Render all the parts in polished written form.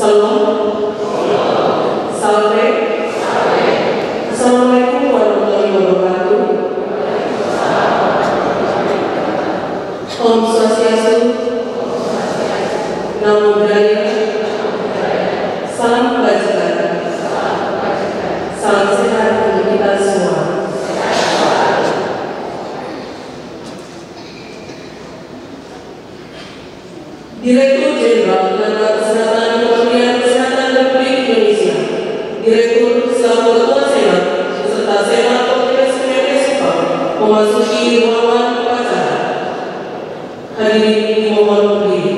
Salam. Salve. Assalamualaikum warahmatullahi wabarakatuh. Om Swastiastu. Namo Buddhaya. Salam kebajikan. Salam sehat untuk kita semua. Direktur Jenderal Lembaga Kesehatan Kementerian Kesehatan Republik Indonesia, Direktur selaku Ketua Senat beserta Senat Kongres PPSUPA memasuki ruangan upacara. Hadirin dimohon berdiri.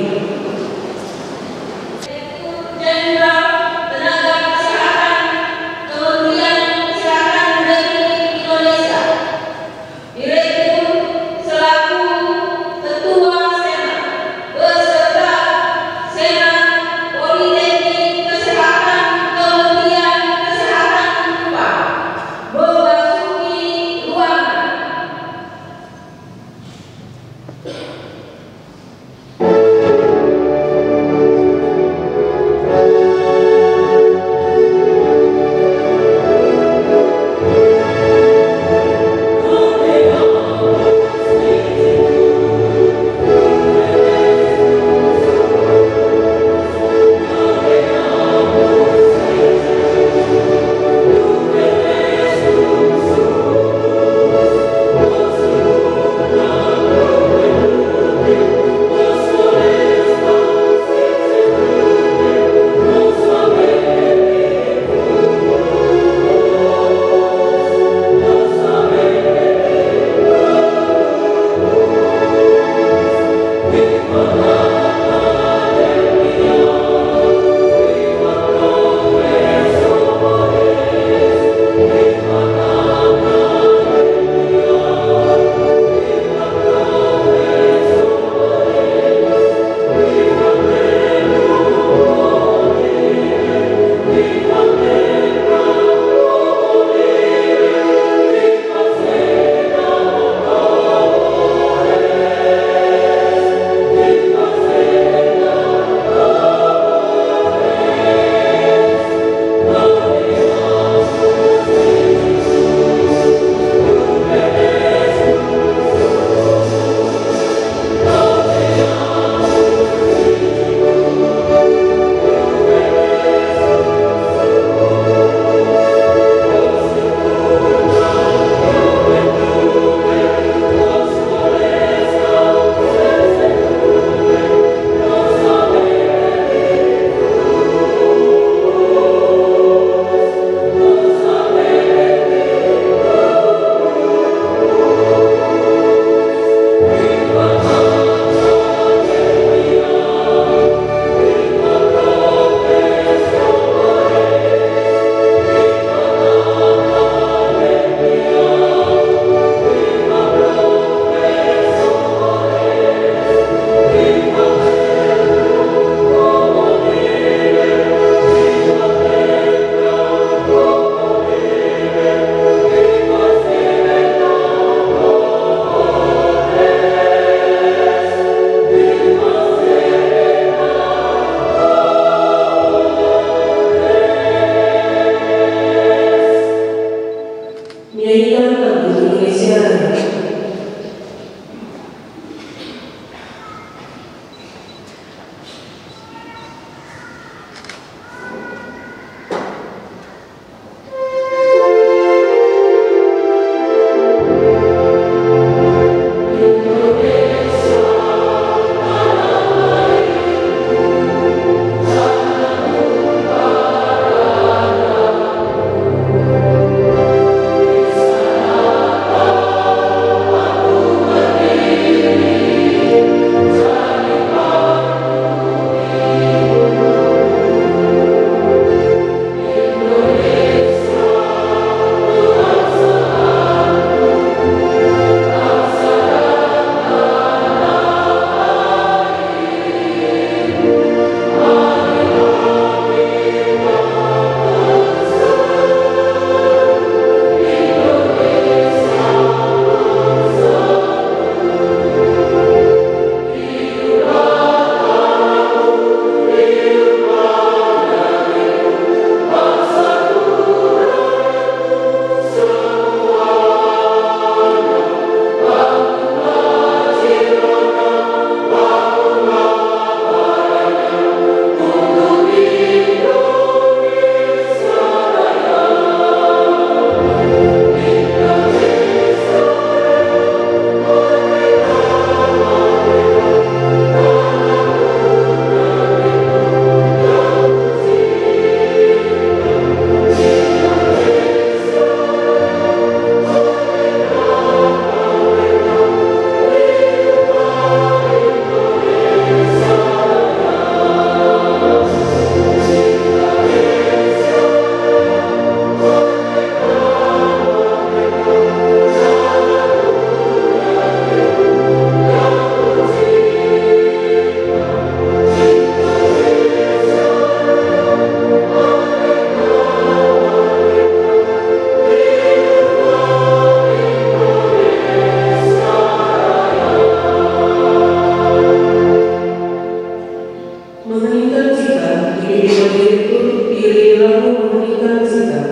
ini berdiri untuk diri lalu memberikan sikap.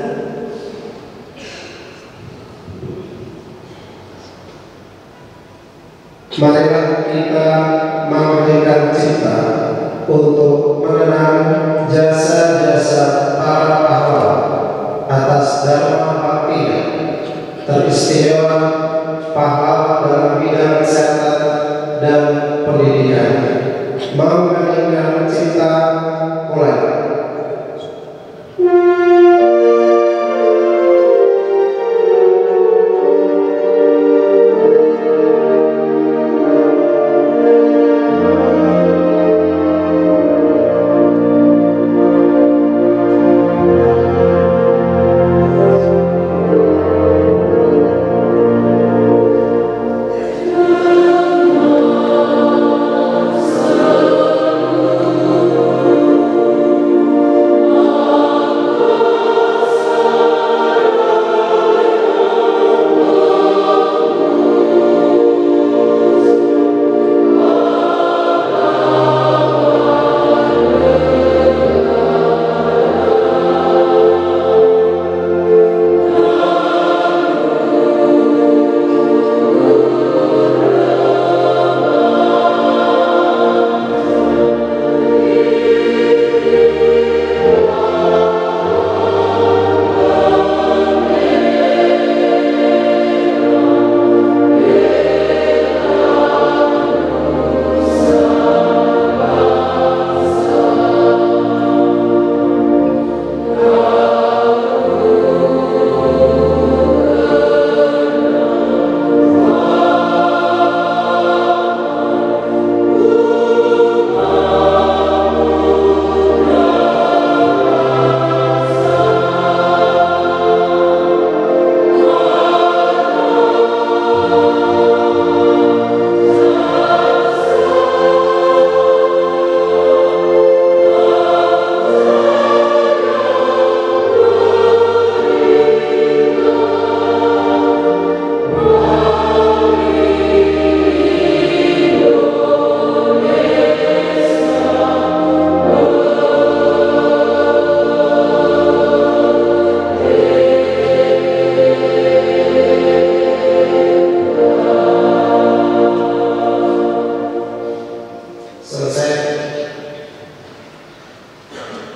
Marilah kita memberikan cita untuk mengenang jasa-jasa para pahlawan atas dharma baktinya, teristimewa pahlawan dalam bidang kesehatan dan pendidikan. Memberikan cita mulai.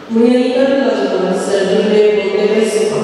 Menyanyikan lagu Sergile Bondevesipa.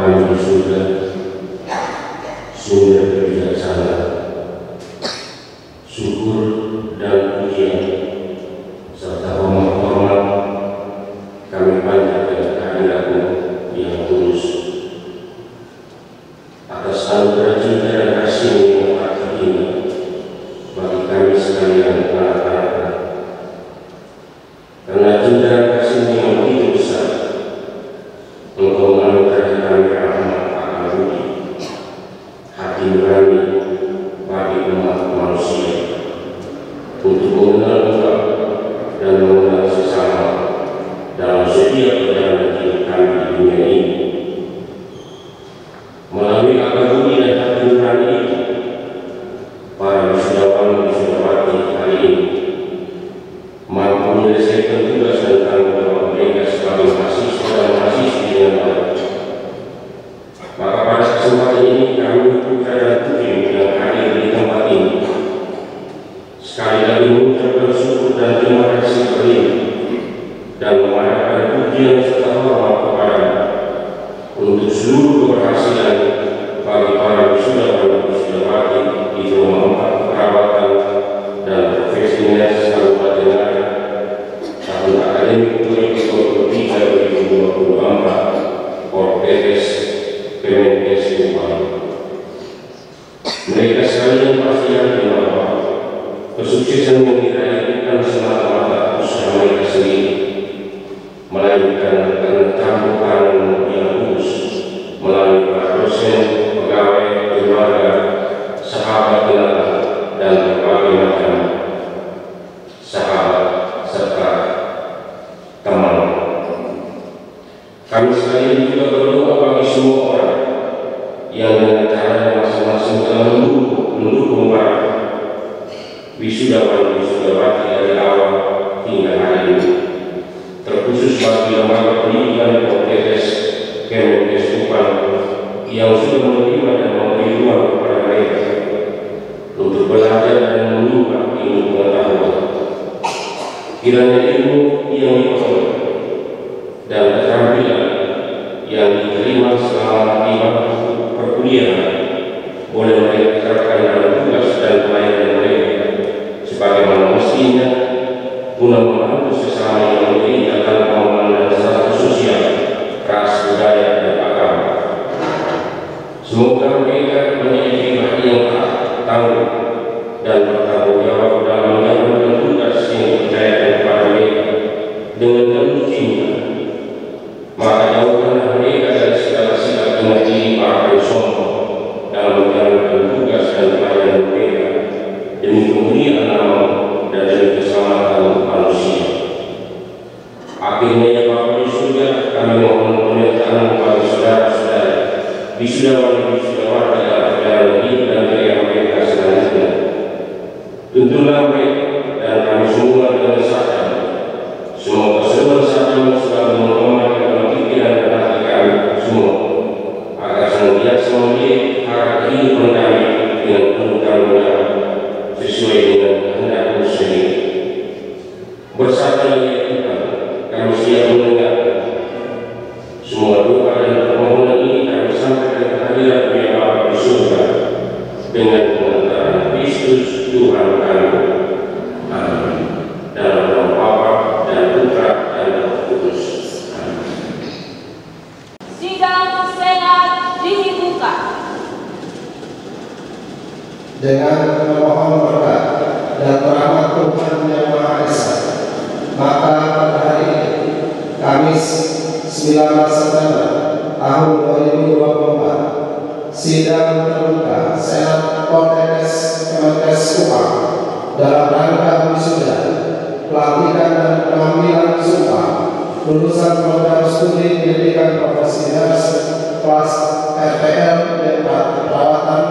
kami di surga, sumber kebijaksanaan, syukur dan pujian serta hormat kami panjatkan kehadirat-Mu yang tulus atas anugerah cinta dan kasih-Mu yang tak terhingga bagi kami sekalian anak-anak. Karena cinta dan kasih-Mu yang begitu besar, Engkau menganugerahi kami rahmat akan budi, hati nurani bagi umat manusia untuk mengenal Engkau dan mengenal sesama dalam setiap perjalanan hidup kami di dunia ini. Melalui akal budi dan hati nurani itu, para wisudawan wisudawati hari ini mampu menyelesaikan tugas dan tanggung jawab mereka sebagai mahasiswa dan mahasiswi dengan baik. Maka pada kesempatan ini kami putra dan putri yang hadir di tempat ini sekali lagi mengucapkan syukur dan terima kasih berlimpah dan memanahkan pujian serta hormat kepada-Mu untuk seluruh keberhasilan bagi para wisudawan dan wisudawati di Rumah 4 Perawatan dan Profesional Kabupaten Ngada tahun akademik 2023-2024 Korpes Kemenkes Upaya. Mereka sekalian pasti yakin bahwa kesuksesan yang diraih bukan semata-mata usaha mereka sendiri, melainkan karena campur tangan yang tulus melalui para dosen, pegawai, keluarga, sahabat kenal, dan berbagai macam sahabat serta teman. Kami sekalian juga berdoa bagi semua orang yang dengan caranya masing-masing telah mendukung para wisudawan wisudawati dari awal hingga hari ini, terkhusus bagi lembaga pendidikan Korpes Kemenkes Upaya yang sudah menerima dan memberi ruang kepada mereka untuk belajar dan menimba ilmu pengetahuan. Kiranya ilmu yang diperoleh dan keterampilan yang diterima selama di bangku perkuliahan boleh mereka terapkan dalam tugas dan pelayanan mereka sebagaimana mestinya, guna membantu sesama yang menderita tanpa memandang status sosial, ras, budaya, dan agama. Semoga mereka memiliki hati yang tangguh dan bertanggung jawab dalam menjalankan tugas yang dipercayakan kepada mereka dengan penuh cinta. Maka jauhkanlah mereka dari segala sikap tinggi para sombong dalam menjalankan tugas dan pelayanan mereka demi kemuliaan nama dan demi keselamatan manusia. Akhirnya ya Bapa di surga, kami mohon penyertaan kepada saudara-saudara wisudawan dan wisudawati dalam perjalanan hidup dan karya mereka selanjutnya. Tuntunlah mereka dan kami semua dengan sadar. Semoga seluruh satu selalu menghormati dalam pikiran dan hati kami semua, agar senantiasa memiliki arah kehidupan kami dengan penuh tanggung jawab sesuai dengan kehendak-Mu sendiri. Bersatu ya Tuhan, kami siap mendengarkan semua doa dan permohonan ini. Kami sampaikan kehadirat-Mu ya Bapa di surga dengan pengantaran Kristus Tuhan kami. Amin. Dalam nama Bapa dan Putra dan Roh Kudus. Amin. Sidang Senat dibuka. Dengan memohon berkat dan rahmat Tuhan Yang Maha Esa, maka pada hari ini, Kamis 19 September tahun 2024, sidang terbuka Senat Korpes Kemenkes Upaya dalam rangka wisuda, pelatihan dan pengambilan sumpah lulusan program studi pendidikan profesional kelas RPL dan perawatan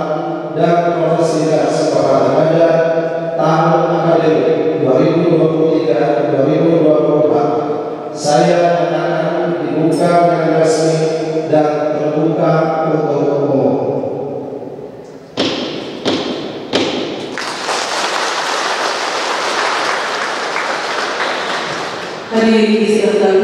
dan profesional Kabupaten Ngada tahun akademik 2023-2024. Saya menyatakan dibuka dengan resmi dan terbuka untuk umum. Hadirin disertai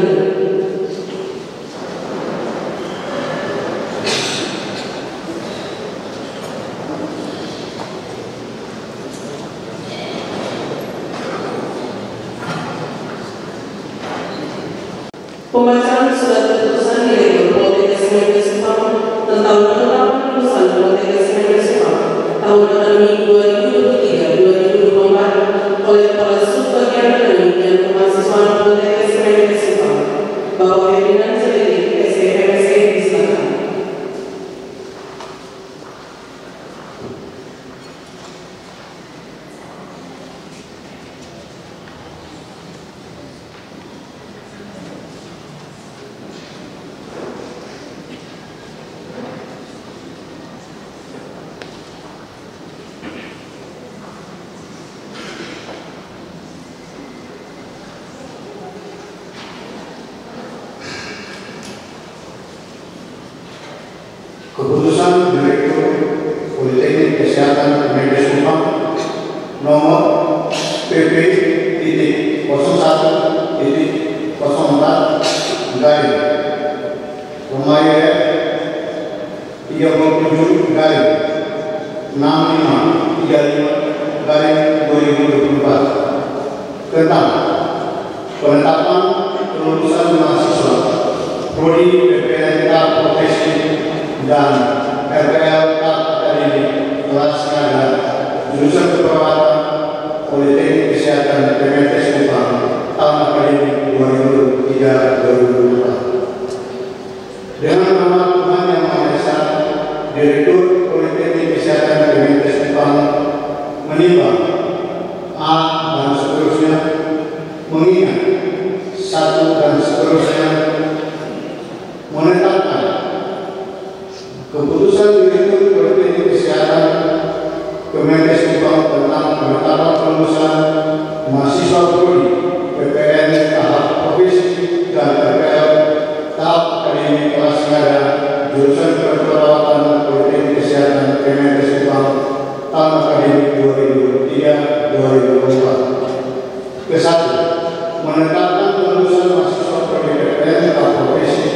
Keputusan Direktur Politeknik Kesehatan Kemenkes Kupang nomor PP-67-6535/2024 tentang penetapan kelulusan mahasiswa Prodi PPNK Profesi dan RPL Akademik kelas niaga jurusan keperawatan Politeknik Kesehatan Kemenkes Kupang tahun akademik 2023-2024. Dengan nama Tuhan Yang Maha Esa, Direktur Politeknik Kesehatan Kemenkes Kupang menimbang A dan seterusnya, mengingat satu dan seterusnya, menetapkan keputusan Direktur Politeknik Kesehatan Kemenkes Kupang tentang penetapan kelulusan mahasiswa Prodi PPN tahap profesi dan RPL tahap akademik kelas niaga jurusan keperawatan Politeknik Kesehatan Kemenkes Kupang tahun akademik 2023-2024. Kesatu, menetapkan kelulusan mahasiswa Prodi PPN tahap profesi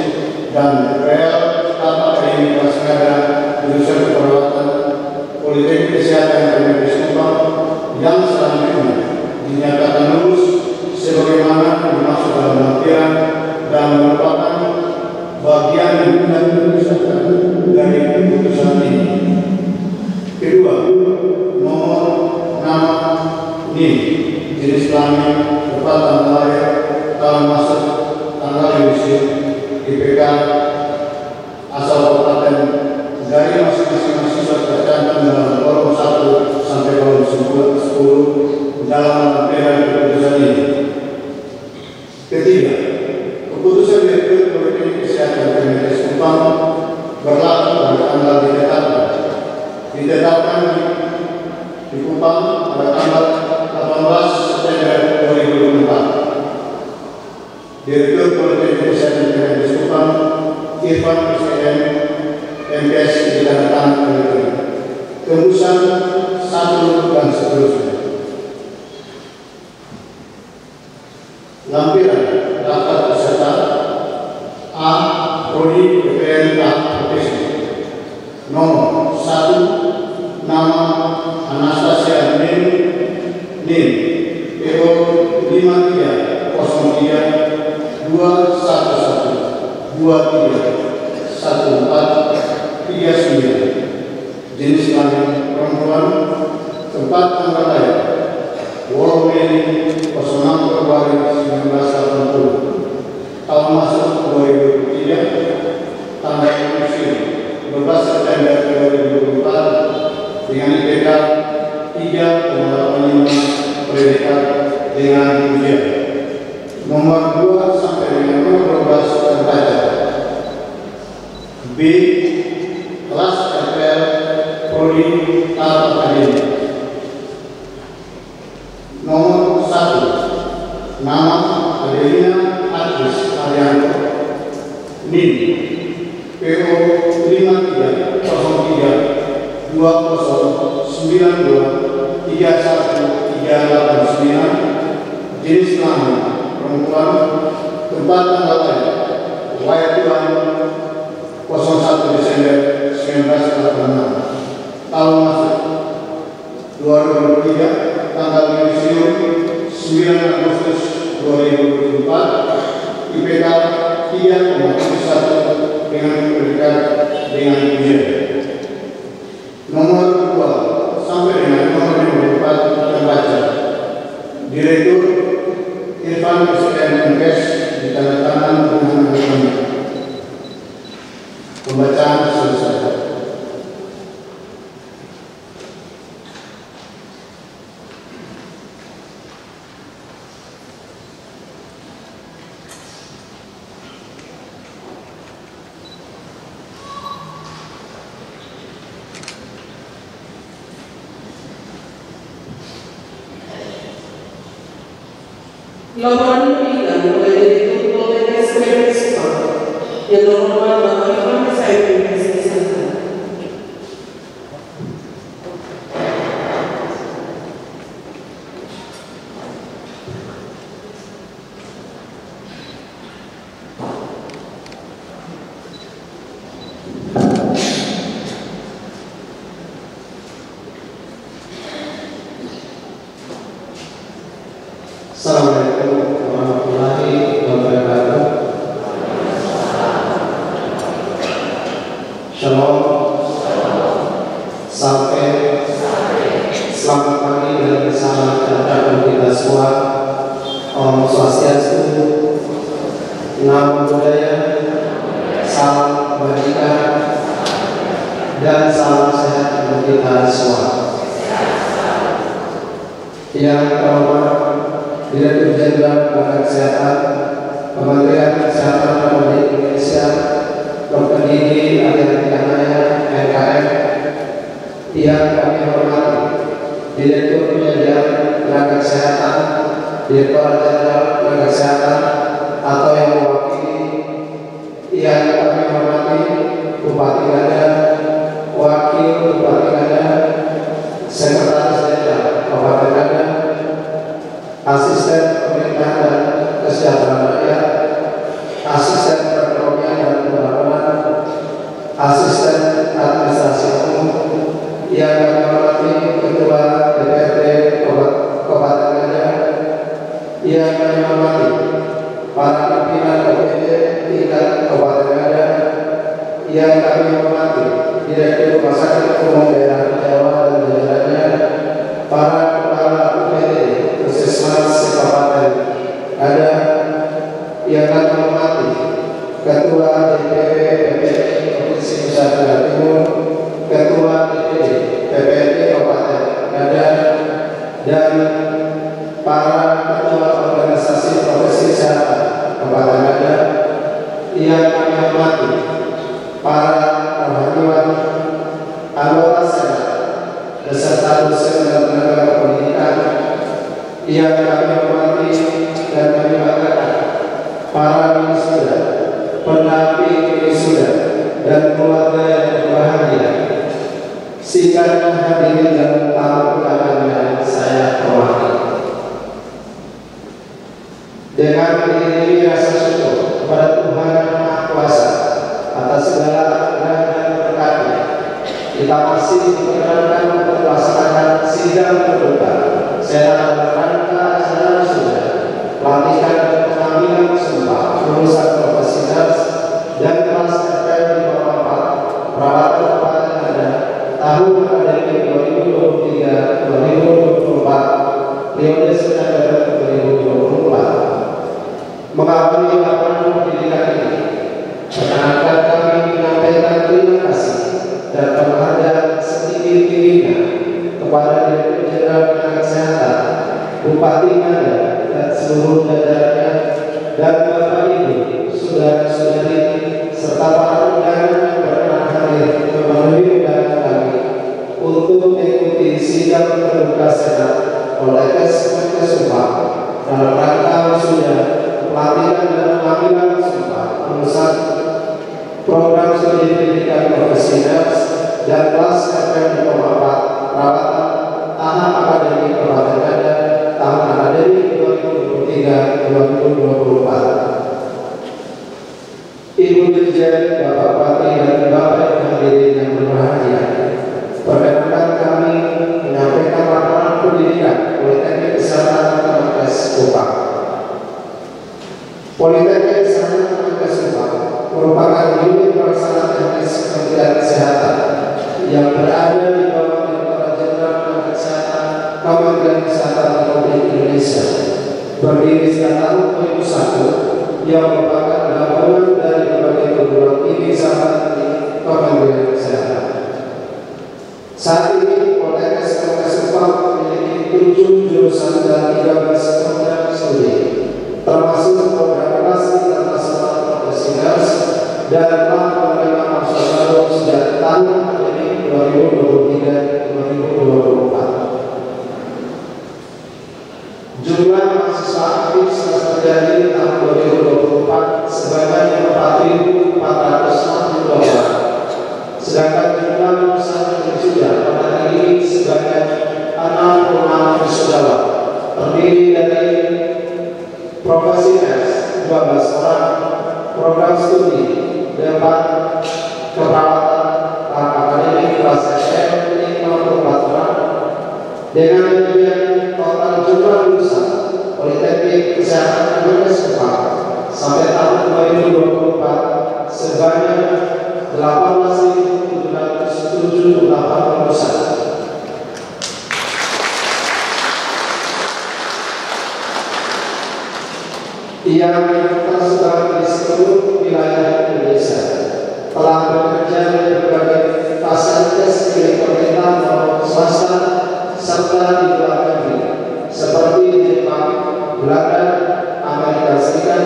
dan RPL tahap akademik kelas niaga jurusan keperawatan Politeknik Kesehatan Kemenkes Kupang yang selanjutnya dinyatakan lulus sebagaimana dimaksud dalam lampiran dan merupakan bagian dari keputusan ini. Kedua, nomor nama NIM, jenis kelamin, tempat tanggal lahir, tahun masuk, tanggal diusir, IPK, asal kabupaten dari masing-masing mahasiswa tercantum dalam kolom 1 sampai kolom 10 dalam lampiran keputusan ini. Ketiga, keputusan Direktur Politeknik Kesehatan Kemenkes Kupang berlaku pada tanggal ditetapkan di Kupang pada tanggal 18 September 2024. Direktur Politeknik Kesehatan Kemenkes Kupang Irfan SPM MKes ditandatangani oleh Kemusan 1 dan seterusnya. Lampiran daftar peserta A. Prodi PPN tahap profesi. Nomor 1, nama Anastasia NIM PO 5303 211 231439, jenis kelamin perempuan, tempat tanggal lahir Wolmeri 06 Februari 1980, tahun masuk 2023, tanggal lahir 12 September 2024 dengan IPK 3,85, predikat dengan ujian. Nomor 2 sampai dengan nomor 12 terbaca. B. Kelas RPL Prodi tahap akademik. Nomor 1, nama Adelina Atris Arianto, NIM PO 5303 2092 31389, jenis kelamin perempuan, tempat tanggal lahir Wayatuan 01 Desember 1986, tahun masuk 2023, tanggal pensiun 9 Agustus 2024, IPK 3,71 dengan predikat dengan ujian. Nomor 2 sampai dengan nomor 54 terbaca. Direktur Irfan SPM MKes ditandatangani dengan agama. Pembacaan selesai. Laporan diberikan oleh Direktur Politeknik Kemenkes Kupang yang terhormat Bapak Irfan SPM MKes Assalamualaikum warahmatullahi wabarakatuh. Shalom. Sampai selamat pagi dan selamat datang kita semua. Om Swastiastu, Namo Buddhaya, salam kebajikan dan salam sehat untuk kita semua. Yang terhormat Direktur Jenderal Lembaga Kesehatan Kementerian Kesehatan Republik Indonesia, Dr. Didi Arianti Anaya, MKM. Yang kami hormati Direktur Penyediaan Tenaga Kesehatan, Direktur Jenderal Tenaga Kesehatan atau yang mewakili. Yang kami hormati Bupati Ngada, Wakil Bupati Ngada, Sekretaris Jenderal Kabupaten Ngada, Asisten Pemerintah dan Kesejahteraan Rakyat, Asisten Perekonomian dan Pembangunan, Asisten Administrasi Umum. Yang kami hormati Ketua DPRD Kabupaten Ngada, yang kami hormati para pimpinan OPD tingkat Kabupaten Ngada, yang kami hormati Direktur Rumah Sakit Umum Daerah Jawa dan jajarannya, para kepala UPD Puskesmas Kabupaten Ngada, yang kami hormati Ketua DPP PPD Provinsi Nusa Tenggara Timur, Ketua DPD PPD Kabupaten Ngada, dan para ketua organisasi profesi kesehatan Kabupaten Ngada, yang kami hormati para rohaniwan, anggota senat, beserta dosen dan tenaga pendidikan, yang kami hormati dan kami banggakan para wisuda, pendamping wisuda, dan keluarga yang berbahagia. Singkatnya hadirin dan tamu undangan yang saya hormati. Dengan mengiringi rasa syukur kepada Tuhan Yang Maha Kuasa atas segala anugerah dan berkatnya, kita masih diperkenankan untuk melaksanakan sidang terbuka senat dalam rangka acara wisuda, pelatihan dan pengambilan sumpah lulusan profesi nurse dan kelas FPL di bawah 4 perawatan Kabupaten Ngada tahun akademik 2023-2024 periode September 2024. Mengawali laporan pendidikan ini, perkenankan kami menyampaikan terima kasih dan penghargaan setinggi-tingginya kepada Direktur Jenderal Tenaga Kesehatan, Bupati Ngada dan seluruh jajarannya, dan Bapak Ibu, saudara-saudari, serta para undangan yang berkenan hadir memenuhi undangan kami untuk mengikuti sidang terbuka senat Poltekkes Sumpah dalam rangka wisuda, pelatihan dan pengambilan sumpah lulusan program studi pendidikan profesi nurse dan kelas FPL di bawah 4 perawatan tahap akademik Kabupaten Ngada tahun akademik 2023-2024. Ibu Dirjen, Bapak Bupati dan Bapak Ibu hadirin yang berbahagia, perkenankan kami menyampaikan laporan pendidikan Politeknik Kesehatan Kemenkes Kupang. Politeknik Kesehatan Kemenkes Kupang merupakan unit pelaksana teknis Kementerian Kesehatan yang berada di bawah Direktorat Jenderal Tenaga Kesehatan Kementerian Kesehatan Republik Indonesia, berdiri sejak tahun 2001, yang merupakan gabungan dari berbagai perguruan tinggi serta Kementerian Kesehatan. Saat ini Politeknik Kemenkes Kupang memiliki 7 jurusan dan 13 program studi, termasuk program kelas internasional profesi nurse, dan telah menerima mahasiswa baru sejak tahun akademik 2023-2024. Jumlah mahasiswa aktif semester jadi tahun 2024 sebanyak 4.462 orang, sedangkan jumlah lulusan wisuda pada hari ini sebanyak 66 wisudawan, terdiri dari profesi nurse 12 orang, program studi 4 keperawatan tahap akademik kelas SM 54 orang, dengan demikian total jumlah lulusan Politeknik Teknik Kesehatan Kemenkes sampai tahun 2024 sebanyak 18.778 lulusan. Yang tersebar di seluruh wilayah Indonesia, telah bekerja di berbagai fasilitas milik pemerintah maupun swasta serta di luar negeri seperti di Jepang, Belanda, Amerika Serikat,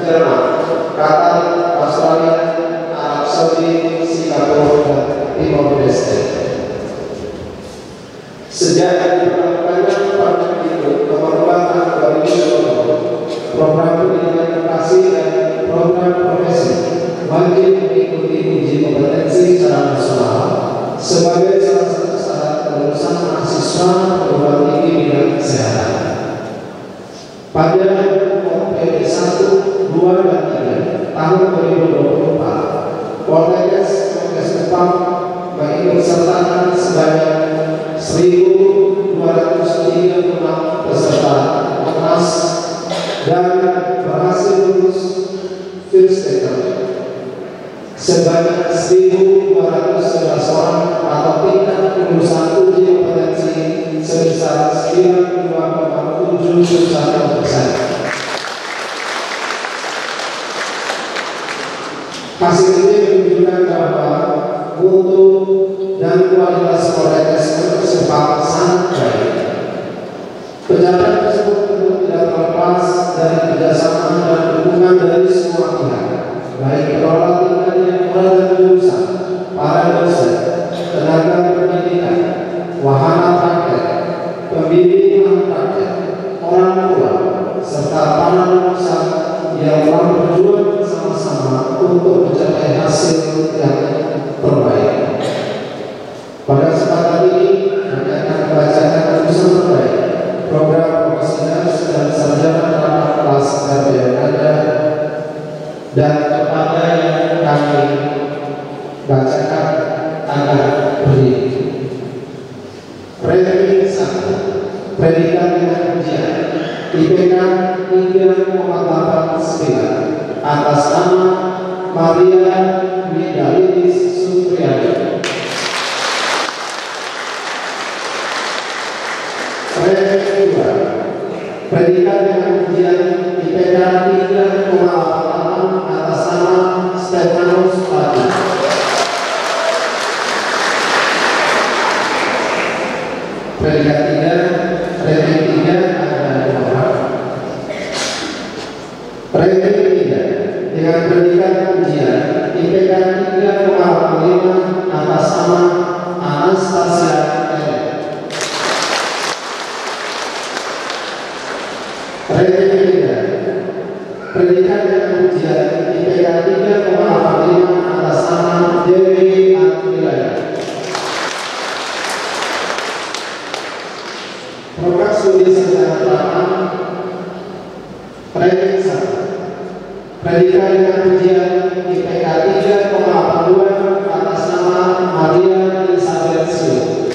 Jerman, Qatar, Australia, Arab Saudi, Singapura, dan Timor Leste. Sejak diperlakukannya Permendikbud Nomor 4 Tahun 2020, program pendidikan vokasi dan program profesi wajib mengikuti uji kompetensi secara nasional sebagai salah satu syarat kelulusan mahasiswa perguruan tinggi bidang kesehatan. Pada periode 1, 2, dan 3 tahun 2024, Poltekkes Kemenkes Jepang mengikutsertakan sebanyak 1.236 peserta kelas dan berhasil lulus Filmsteker sebanyak 1.211 orang atau tingkat kelulusan uji kompetensi sebesar 92,71%. Hasil ini menunjukkan bahwa mutu dan kualitas Poltekkes Kemenkes Jepang sangat baik. Pencapaian tersebut tentu tidak terlepas dari kerjasama dan dukungan dari semua pihak, baik pengelola tingkat yang dan jurusan, para dosen, tenaga pendidikan, wahana praktek, pembimbing praktek, orang tua, serta para lulusan yang telah berjuang bersama-sama untuk mencapai hasil yang terbaik. Pada kesempatan ini, kami akan membacakan lulusan terbaik program profesional dan sarjana terapan kelas RPNADA, dan kepada yang kami bacakan akan berdiri. Ranking 1, predikat dengan ujian IPK 3,89 atas nama Maria Widalitis Supriyadi. Ranking 2, predikat dengan ujian IPK 3,88 atas nama Stefanus Pati. Predikat 3, ranking 3 ada 2 orang. Ranking 3 dengan predikat ujian IPK 3,85 atas nama Anastasia Ellen. Ranking 3, predikat dengan ujian IPK 3,85 atas nama Dewi Antilaya. Program studi sarjana terapan ranking 1, predikat dengan ujian IPK 3,82 atas nama Maria Elizabeth Sue.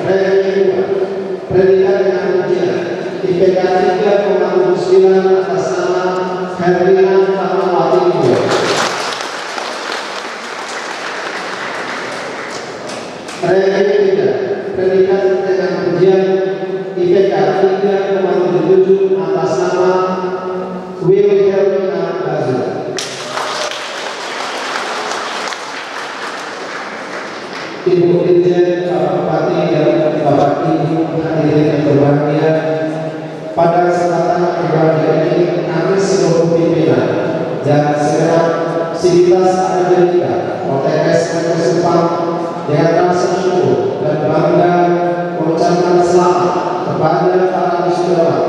Ranking 2, predikat dengan ujian IPK 3,79 atas nama Herlina Fatmawati Nurul. Ranking 3, predikat dengan ujian IPK 3,77 atas nama Wilhelmina Bazul. Ibu Dirjen, Bapak Bupati, dan Bapak Ibu hadirin yang berbahagia, pada kesempatan berbahagia ini kami seluruh pimpinan dan segenap sivitas akademika Poltekkes Kemenkes Jepang dengan rasa syukur dan bangga mengucapkan selamat kepada para wisudawan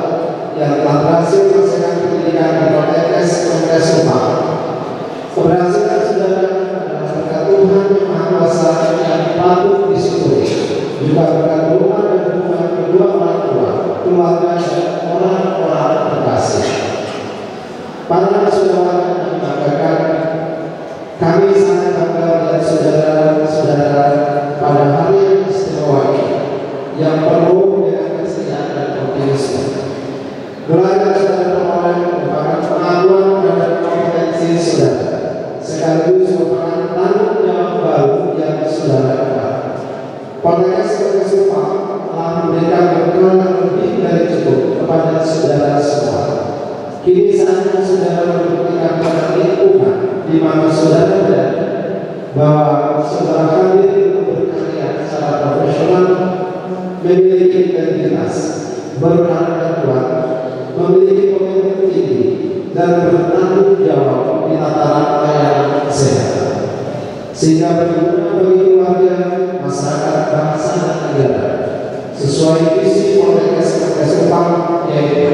yang telah berhasil menyelesaikan pendidikan di Poltekkes Kemenkes Jepang. Keberhasilan saudara adalah berkat Tuhan yang Maha Kuasa yang patut disyukuri, juga berkat doa dan dukungan kedua orang tua, keluarga, dan orang-orang terkasih. Para wisudawan yang membanggakan, kami sangat bangga melihat saudara-saudara pada hari yang istimewa ini yang Kini saatnya saudara membuktikan pada lingkungan di mana saudara berada bahwa saudara hadir untuk berkarya secara profesional, memiliki integritas, berkarakter, memiliki komitmen tinggi, dan bertanggung jawab di tataran layanan kesehatan, sehingga berguna bagi keluarga, masyarakat, bangsa, dan negara sesuai visi Poltekkes Kupang, yaitu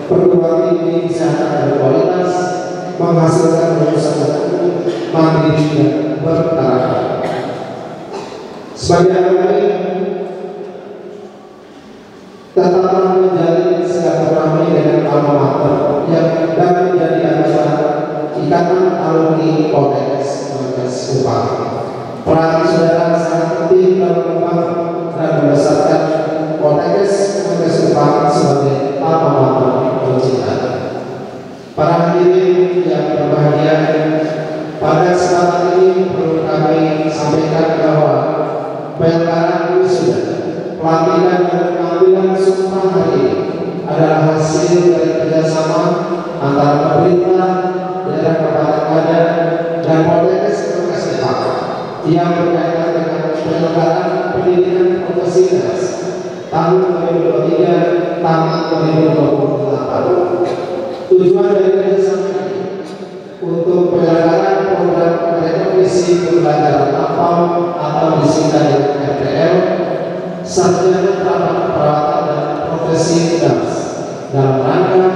perguruan tinggi kesehatan berkualitas, menghasilkan lulusan hukum, mandiri, dan berkarakter. Sebagai alumni, tetaplah menjalin silaturahmi dengan alma mater yang dapat menjadi anggota Ikatan Alumni Poltekkes Kupang. Peran saudara sangat penting dalam membangun dan membesarkan Poltekkes Kupang sebagai alma mater tercinta. Para hadirin yang berbahagia, pada kesempatan ini perlu kami sampaikan bahwa penyelenggaraan wisuda, pelatihan dan pengambilan sumpah hari ini adalah hasil dari kerjasama antara pemerintah, daerah Kabupaten Ngada, dan Poltekkes Kupang yang berkaitan dengan penyelenggaraan pendidikan profesional tahun 2023 tahun 2028. Tujuan dari kerjasama ini untuk penyelenggaraan program rekognisi pembelajaran APAM atau disingkat dengan RPL, sarjana perawatan dan profesi nurse, dalam rangka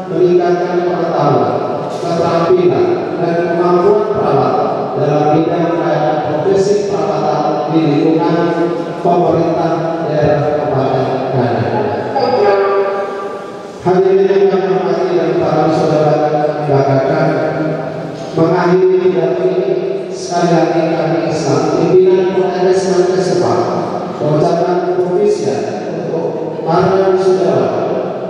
meningkatkan pengetahuan, keterampilan, dan kemampuan perawat dalam bidang layanan profesi perawatan di lingkungan pemerintah daerah Kabupaten Ngada. Hadirin yang kami hormati dan para saudara banggakan, mengakhiri pidato ini sekali lagi kami Islam pimpinan Poltekkes Kupang mengucapkan provisian untuk para saudara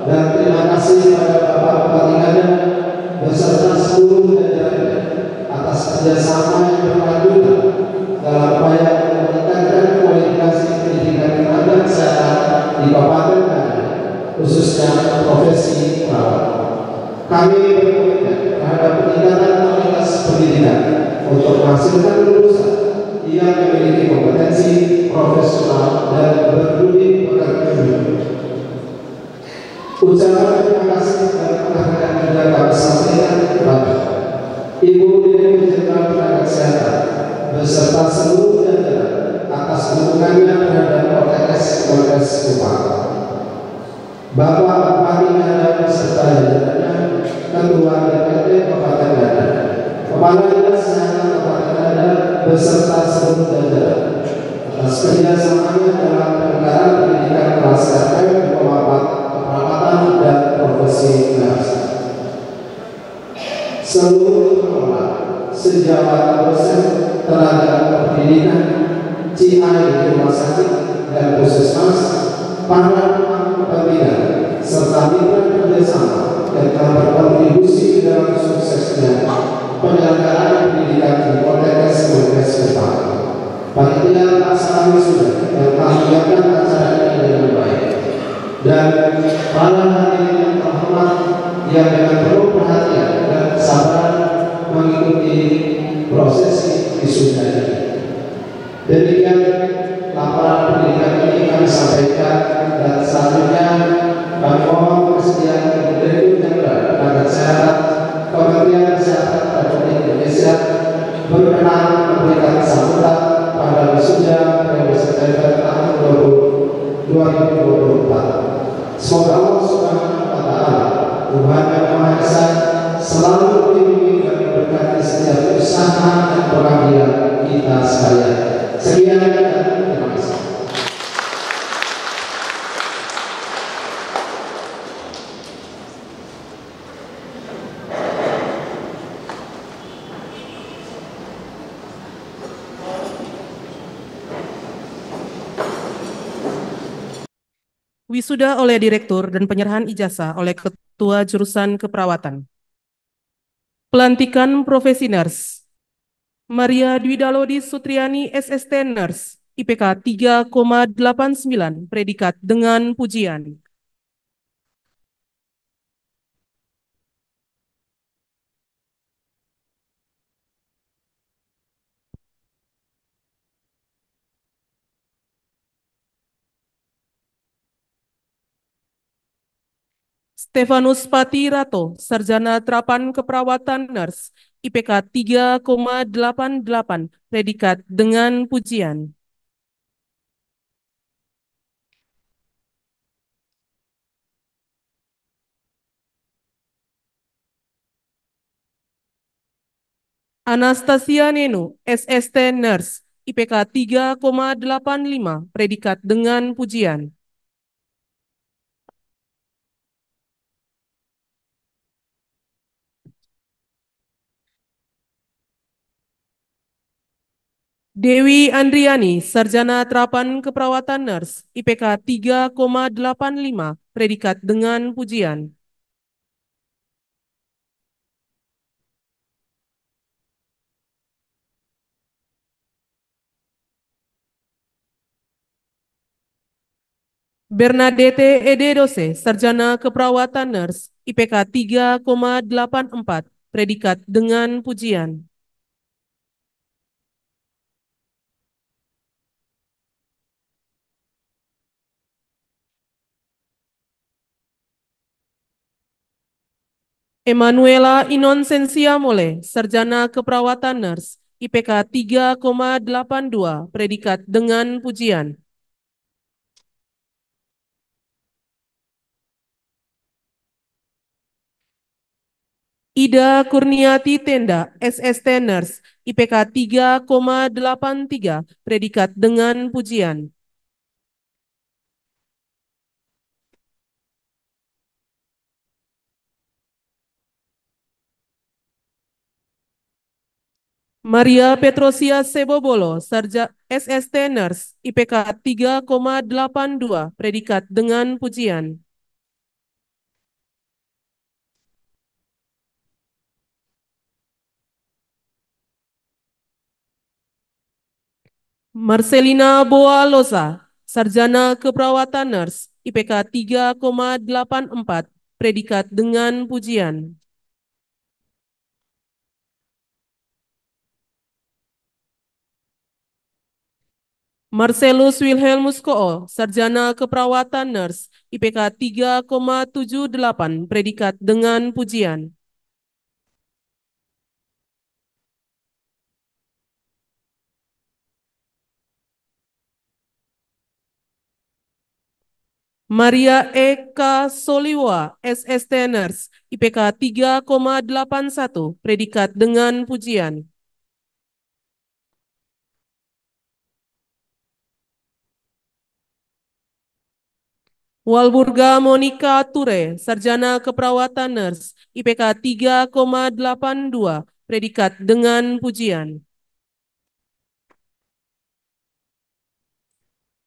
dan terima kasih pada Bapak Bupati Ngada beserta seluruh jajarannya atas kerjasama yang berkelanjutan dalam upaya meningkatkan kualitas pendidikan tenaga kesehatan di Kabupaten Ngada, khususnya profesi perawat. Kami berkomitmen terhadap peningkatan kualitas pendidikan untuk menghasilkan lulusan yang memiliki kompetensi profesional dan berbudi pekerti. Ucapan terima kasih dan penghargaan juga kami sampaikan kepada Ibu Direktur Jenderal Tenaga Kesehatan beserta seluruh jajaran atas dukungannya terhadap Poltekkes Kupang. Bapak Bupati Ngada beserta jajarannya, Ketua DPRD Kabupaten Ngada, Kepala Dinas Kesehatan Kabupaten Ngada beserta seluruh jajaran atas kerjasamanya dalam penyelenggaraan pendidikan kelas RPL di keperawatan dan profesi nurse. Seluruh pengelola, sejawat dosen, tenaga pendidikan, CI di rumah sakit dan puskesmas, para pembina serta mitra kerjasama yang telah berkontribusi dalam suksesnya penyelenggaraan pendidikan di Poltekkes Kupang. Panitia pelaksana wisuda yang telah menyiapkan acara ini dengan baik, dan para hadirin yang terhormat yang dengan penuh perhatian dan kesabaran mengikuti prosesi wisuda ini. Demikian laporan pendidikan ini kami sampaikan, dan selanjutnya kami mohon kesediaan Ibu Direktur Jenderal Tenaga Kesehatan Kementerian Kesehatan Republik Indonesia berkenan memberikan sambutan pada wisuda periode September tahun 2024. Semoga Allah Subhanahu wa Ta'ala, Tuhan yang Maha Esa, selalu melindungi dan memberkati setiap usaha dan pengabdian kita sekalian. Sekian dan terima kasih. Wisuda oleh Direktur dan penyerahan ijazah oleh Ketua Jurusan Keperawatan. Pelantikan Profesi Nurse. Maria Dwi Dalodi Sutriani SST Nurse, IPK 3,89, predikat dengan pujian. Stefanus Patirato, Sarjana Terapan Keperawatan Nurse, IPK 3,88, predikat dengan pujian. Anastasia Nenu, SST Nurse, IPK 3,85, predikat dengan pujian. Dewi Andriani, Sarjana Terapan Keperawatan Nurse, IPK 3,85, predikat dengan pujian. Bernadette Ededose, Sarjana Keperawatan Nurse, IPK 3,84, predikat dengan pujian. Emanuela Inonsensia Mole, Sarjana Keperawatan Nurse, IPK 3,82, predikat dengan pujian. Ida Kurniati Tenda, SST Nurse, IPK 3,83, predikat dengan pujian. Maria Petrosia Sebobolo, SST Nurse, IPK 3,82, predikat dengan pujian. Marcelina Boalosa, Sarjana Keperawatan Nurse, IPK 3,84, predikat dengan pujian. Marcelus Wilhelmus Koo, Sarjana Keperawatan Nurse, IPK 3,78, predikat dengan pujian. Maria Eka Soliwa, SST Nurse, IPK 3,81, predikat dengan pujian. Walburga Monica Ture, Sarjana Keperawatan Nurse, IPK 3,82, predikat dengan pujian.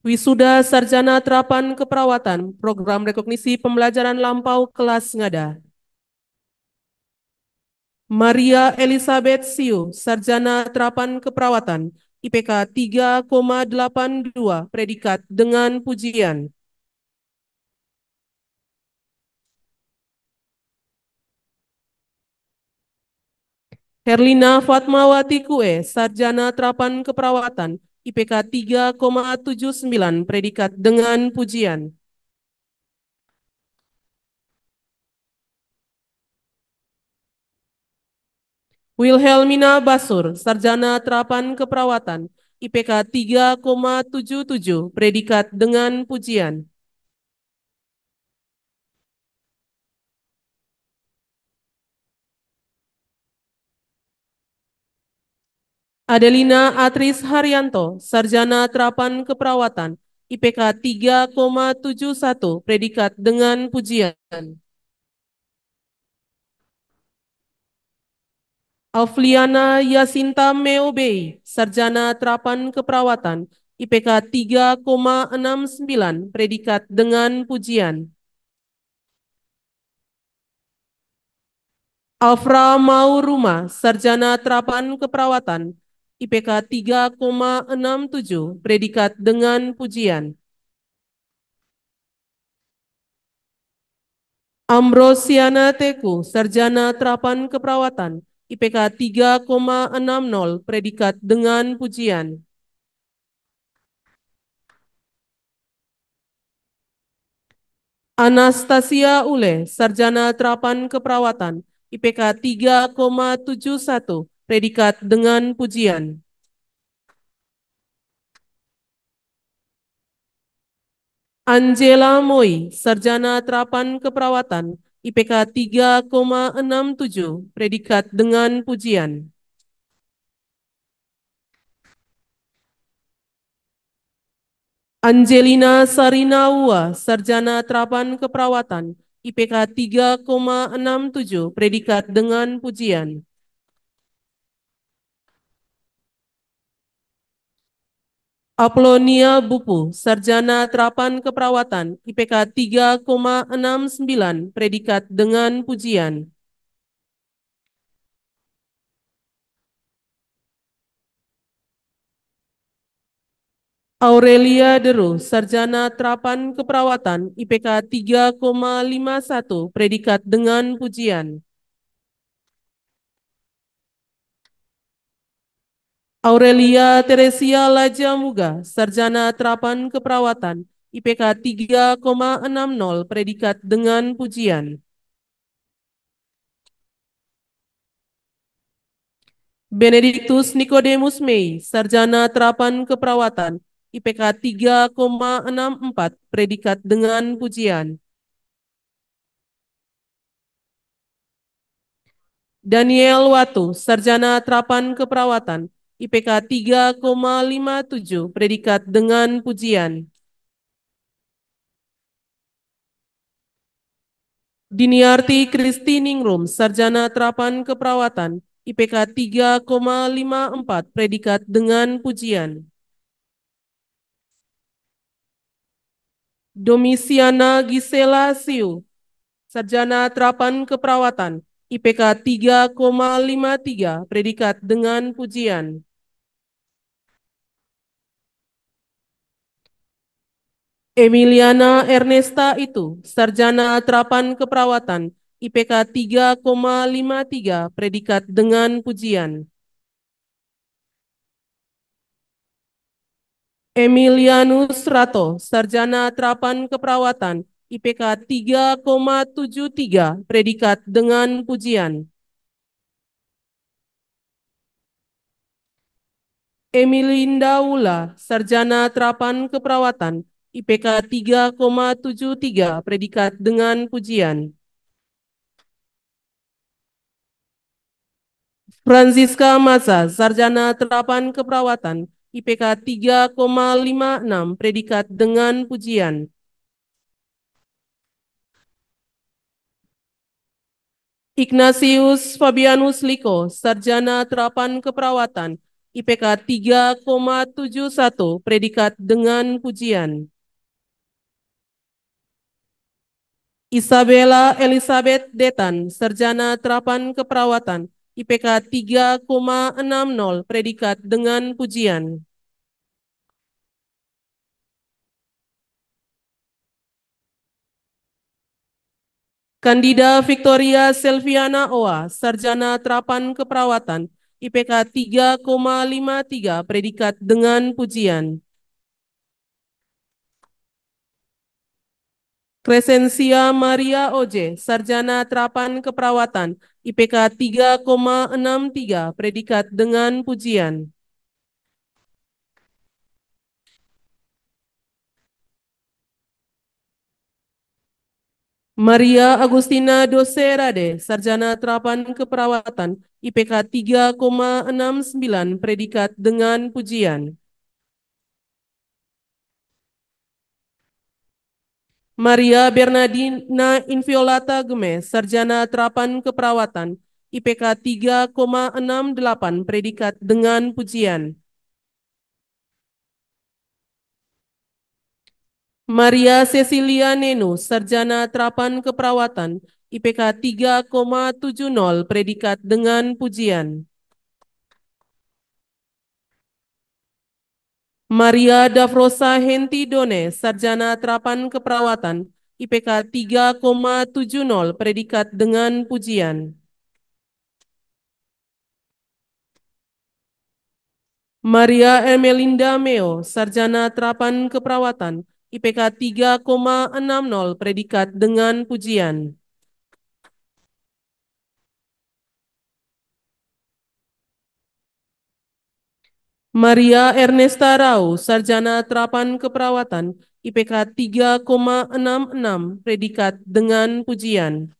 Wisuda Sarjana Terapan Keperawatan, Program Rekognisi Pembelajaran Lampau kelas Ngada. Maria Elizabeth Siu, Sarjana Terapan Keperawatan, IPK 3,82, predikat dengan pujian. Herlina Fatmawati Kue, Sarjana Terapan Keperawatan, IPK 3,79, predikat dengan pujian. Wilhelmina Basur, Sarjana Terapan Keperawatan, IPK 3,77, predikat dengan pujian. Adelina Atris Haryanto, Sarjana Terapan Keperawatan, IPK 3,71, predikat dengan pujian. Alfliana Yasinta Meobei, Sarjana Terapan Keperawatan, IPK 3,69, predikat dengan pujian. Alfra Mauruma, Sarjana Terapan Keperawatan, IPK 3,67, predikat dengan pujian. Ambrosiana Teku, Sarjana Terapan Keperawatan, IPK 3,60, predikat dengan pujian. Anastasia Ule, Sarjana Terapan Keperawatan, IPK 3,71, predikat dengan pujian. Angela Moi, Sarjana Terapan Keperawatan, IPK 3,67, predikat dengan pujian. Angelina Sarinawa, Sarjana Terapan Keperawatan, IPK 3,67, predikat dengan pujian. Aplonia Bupu, Sarjana Terapan Keperawatan, IPK 3,69, predikat dengan pujian. Aurelia Deru, Sarjana Terapan Keperawatan, IPK 3,51, predikat dengan pujian. Aurelia Teresia Lajamuga, Sarjana Terapan Keperawatan, IPK 3,60, predikat dengan pujian. Benedictus Nicodemus May, Sarjana Terapan Keperawatan, IPK 3,64, predikat dengan pujian. Daniel Watu, Sarjana Terapan Keperawatan, IPK 3,57, predikat dengan pujian. Diniarti Kristiningrum, Sarjana Terapan Keperawatan, IPK 3,54, predikat dengan pujian. Domisiana Gisela Siu, Sarjana Terapan Keperawatan, IPK 3,53, predikat dengan pujian. Emiliana Ernesta itu, Sarjana Terapan Keperawatan, IPK 3,53, predikat dengan pujian. Emilianus Rato, Sarjana Terapan Keperawatan, IPK 3,73, predikat dengan pujian. Emilinda Wula, Sarjana Terapan Keperawatan, IPK 3,73, predikat dengan pujian. Francisca Masa, Sarjana Terapan Keperawatan, IPK 3,56, predikat dengan pujian. Ignatius Fabianus Liko, Sarjana Terapan Keperawatan, IPK 3,71, predikat dengan pujian. Isabella Elizabeth Detan, Sarjana Terapan Keperawatan, IPK 3,60, predikat dengan pujian. Kandida Victoria Selviana Oa, Sarjana Terapan Keperawatan, IPK 3,53, predikat dengan pujian. Crescencia Maria Oje, Sarjana Terapan Keperawatan, IPK 3,63, predikat dengan pujian. Maria Agustina Doserade, Sarjana Terapan Keperawatan, IPK 3,69, predikat dengan pujian. Maria Bernardina Inviolata Gemes, Sarjana Terapan Keperawatan, IPK 3,68, predikat dengan pujian. Maria Cecilia Nenu, Sarjana Terapan Keperawatan, IPK 3,70, predikat dengan pujian. Maria Davrosa Henti Done, Sarjana Terapan Keperawatan, IPK 3,70, predikat dengan pujian. Maria Emelinda Meo, Sarjana Terapan Keperawatan, IPK 3,60, predikat dengan pujian. Maria Ernesta Rau, sarjana terapan keperawatan, IPK 3,66, predikat dengan pujian.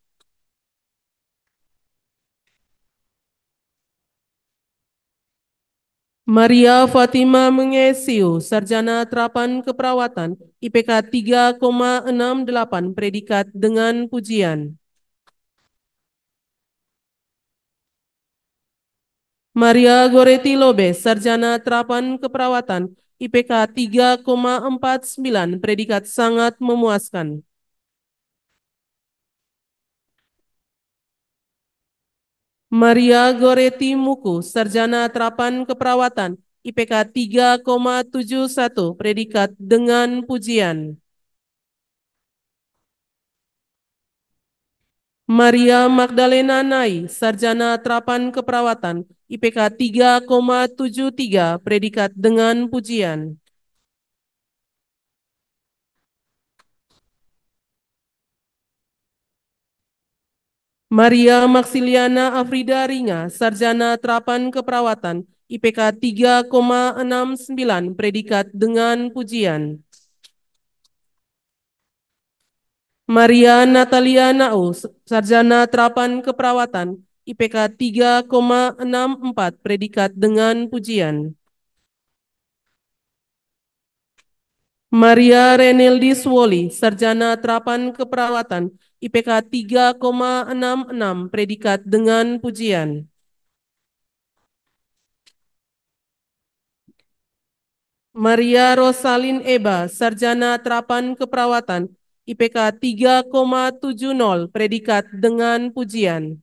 Maria Fatima Mengesiu, sarjana terapan keperawatan, IPK 3,68, predikat dengan pujian. Maria Goretti Lobes, sarjana terapan keperawatan, IPK 3,49, predikat sangat memuaskan. Maria Goretti Muku, sarjana terapan keperawatan, IPK 3,71, predikat dengan pujian. Maria Magdalena Nai, sarjana terapan keperawatan, IPK 3,73, predikat dengan pujian. Maria Maxiliana Afrida Ringa, sarjana terapan keperawatan, IPK 3,69, predikat dengan pujian. Maria Natalia Nau, sarjana terapan keperawatan, IPK 3,64, predikat dengan pujian. Maria Renildi Swoli, sarjana terapan keperawatan, IPK 3,66, predikat dengan pujian. Maria Rosalin Eba, sarjana terapan keperawatan, IPK 3,70, predikat dengan pujian.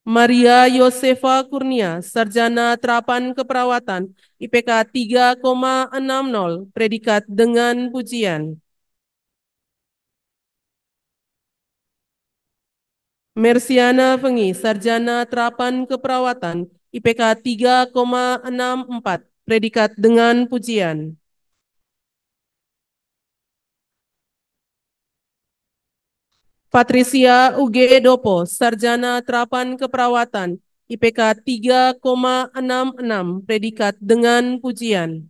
Maria Yosefa Kurnia, sarjana terapan keperawatan, IPK 3,60, predikat dengan pujian. Mersiana Fengi, sarjana terapan keperawatan, IPK 3,64, predikat dengan pujian. Patricia Uge Dopo, sarjana terapan keperawatan, IPK 3,66, predikat dengan pujian.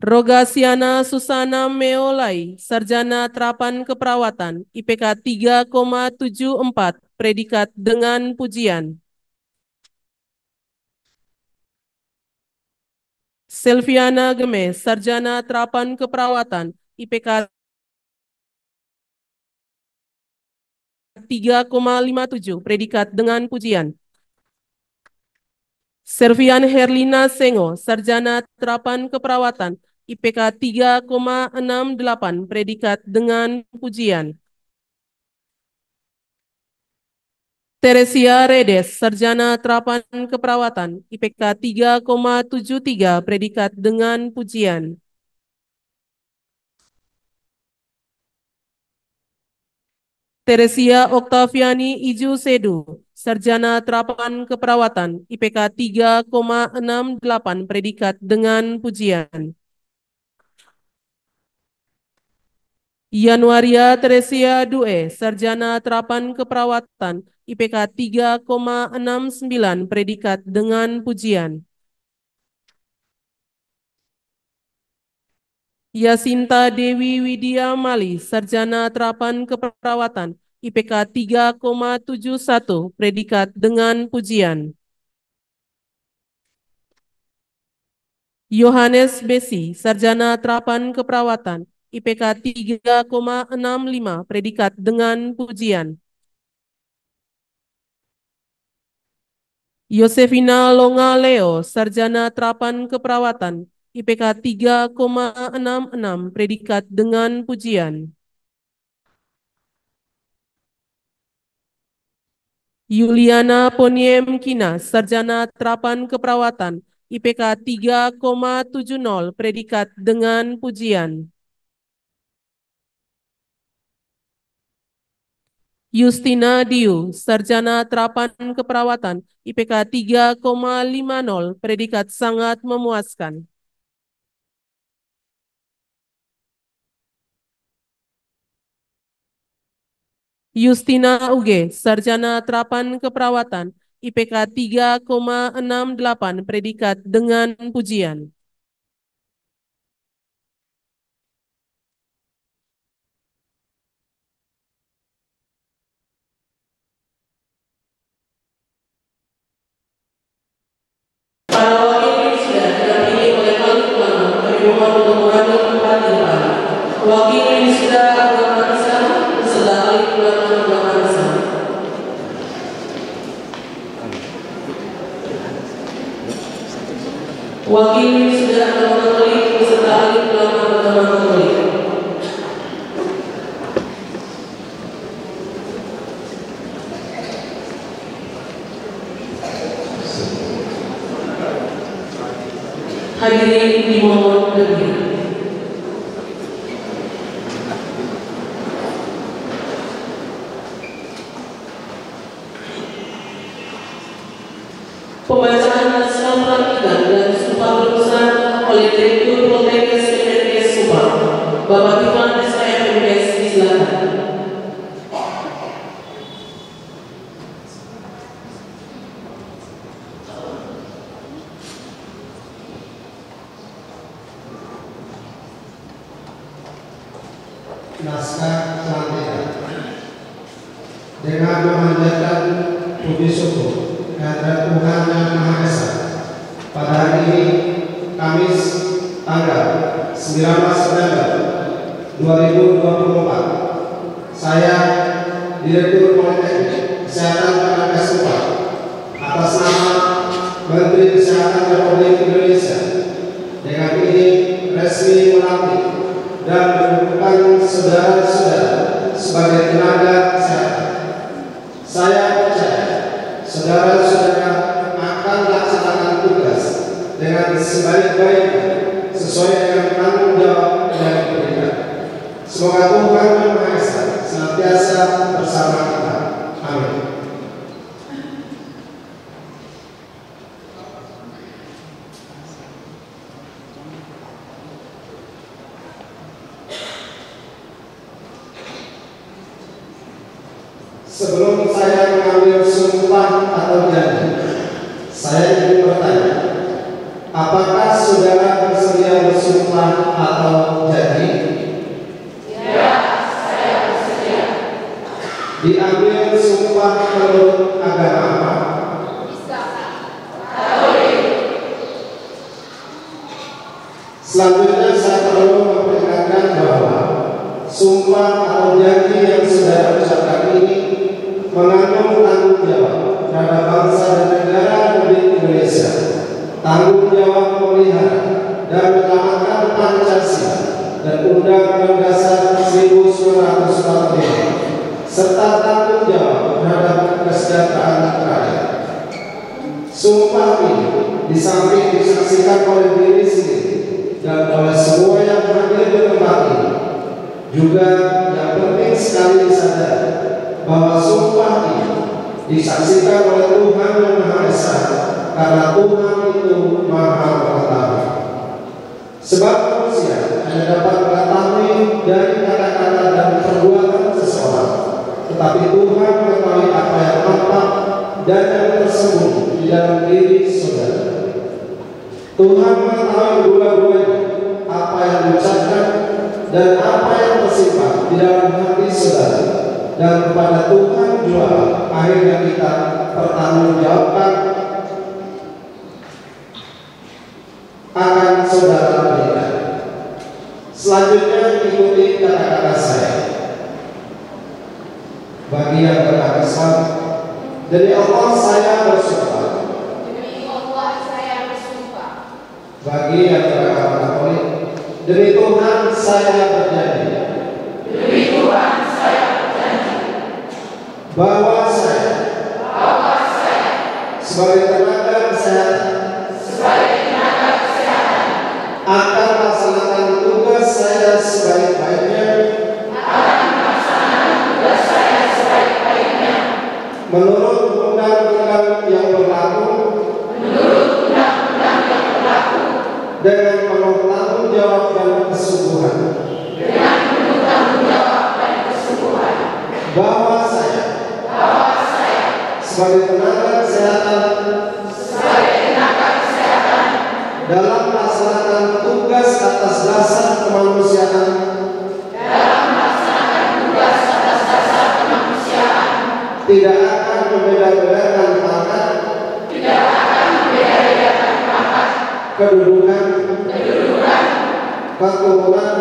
Rogasiana Susana Meolai, sarjana terapan keperawatan, IPK 3,74, predikat dengan pujian. Selviana Gemes, sarjana terapan keperawatan, IPK 3,57, predikat dengan pujian. Servian Herlina Sengo, sarjana terapan keperawatan, IPK 3,68, predikat dengan pujian. Teresia Redes, sarjana terapan keperawatan, IPK 3,73, predikat dengan pujian. Teresia Oktaviani Iju Sedu, sarjana terapan keperawatan, IPK 3,68, predikat dengan pujian. Yanuaria Teresia Due, sarjana terapan keperawatan, IPK 3,69, predikat dengan pujian. Yasinta Dewi Widya Mali, sarjana terapan keperawatan, IPK 3,71, predikat dengan pujian. Yohanes Besi, sarjana terapan keperawatan, IPK 3,65, predikat dengan pujian. Yosefina Longa Leo, sarjana terapan keperawatan, IPK 3,66, predikat dengan pujian. Yuliana Poniem Kina, sarjana terapan keperawatan, IPK 3,70, predikat dengan pujian. Justina Diu, Sarjana Terapan Keperawatan, IPK 3,50, predikat sangat memuaskan. Justina Uge, Sarjana Terapan Keperawatan, IPK 3,68, predikat dengan pujian. Para wakil wisuda didampingi oleh wali ulama, kami mohon untuk mengambil tempat di depan. Wakil wisuda agama Islam beserta ahli ulama agama Islam. Wakil wisuda agama Katolik beserta ahli ulama agama Katolik. Hadirin dimohon berdiri. Pembacaan naskah pelantikan dan sumpah berurusan oleh Direktur Poltekkes Kemenkes Subang, Bapak Iwan SKMMKes, disilakan. Naskah pelantikan. Dengan memanjatkan puji syukur kehadirat Tuhan Yang Maha Esa, pada hari ini Kamis tanggal 19 September 2024, saya Direktur Politeknik Kesehatan Kemenkes Subang atas nama Menteri Kesehatan Republik Indonesia dengan ini resmi melantik dan menentukan saudara-saudara sebagai tenaga kesehatan. Saya percaya saudara-saudara akan melaksanakan tugas dengan sebaik-baiknya sesuai dengan tanggung jawab yang diberikan. Semoga Tuhan Yang Maha Esa senantiasa bersama kita. Amin. Sebelum saya mengambil sumpah atau janji, saya ingin bertanya, apakah saudara bersedia bersumpah atau janji? Ya, saya bersedia. Diambil sumpah menurut agama apa? Islam. Katolik. Selanjutnya saya perlu memperingatkan bahwa sumpah atau janji yang saudara ucapkan ini mengandung tanggung jawab terhadap bangsa dan negara Republik Indonesia, tanggung jawab memelihara dan menyelamatkan Pancasila dan Undang-Undang Dasar 1945, serta tanggung jawab terhadap kesejahteraan rakyat. Sumpah ini di samping disaksikan oleh diri sendiri dan oleh semua yang hadir di tempat ini, juga yang penting sekali disadari bahwa sumpah ini disaksikan oleh Tuhan Yang Maha Esa, karena Tuhan itu Maha Mengetahui. Sebab manusia hanya dapat mengetahui dari kata-kata dan perbuatan seseorang, tetapi Tuhan mengetahui apa yang nampak dan yang tersembunyi di dalam diri saudara. Tuhan mengetahui dua-duanya, apa yang diucapkan dan apa yang tersimpan di dalam hati saudara. Dan kepada Tuhan jua akhirnya kita pertanggungjawabkan akan saudara berikan. Selanjutnya ikuti kata-kata saya. Bagi yang beragama Islam, demi Allah saya bersumpah. Demi Allah saya bersumpah. Bagi yang beragama Katolik, demi Tuhan saya berjanji. Demi Tuhan saya berjanji. Bahwa saya sebagai tenaga kesehatan akan melaksanakan tugas saya sebaik-baiknya bahwa saya sebagai tenaga kesehatan dalam melaksanakan tugas atas dasar kemanusiaan tidak akan membeda-bedakan pangkat, kedudukan, keturunan,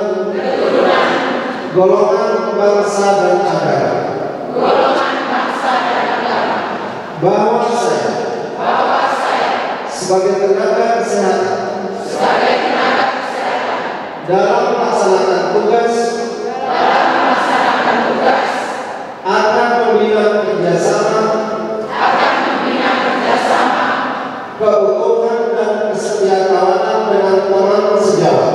golongan, bangsa dan agama. Bahwa saya sebagai tenaga kesehatan dalam melaksanakan tugas akan membina kerjasama, keutuhan dan kesetiakawanan dengan teman sejawat.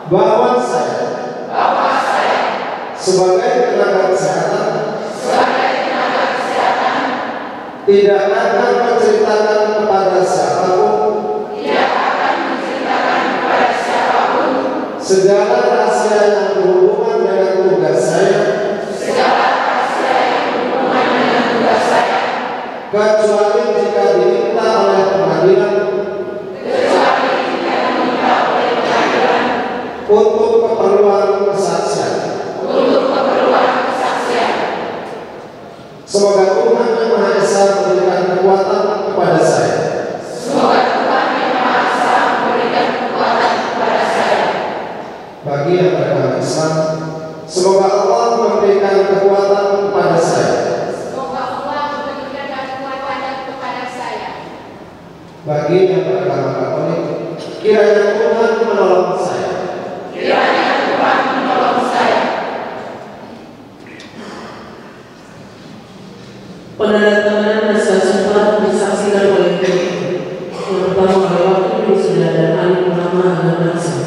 Bahwa saya sebagai tenaga kesehatan tidak akan menceritakan kepada siapapun segala rahasia yang berhubungan dengan tugas saya, kecuali jika diminta oleh pengadilan untuk keperluan kesaksian. Semoga Tuhan Yang Maha Esa memberikan kekuatan kepada saya. Bagi yang beragama Islam, semoga Allah memberikan kekuatan kepada saya. Bagi yang beragama Katolik, kiranya Tuhan menolong saya. Penandatanganan naskah sumpah disaksikan oleh yang pertama oleh Wakil Wisuda dan Alim Ulama Agama Islam.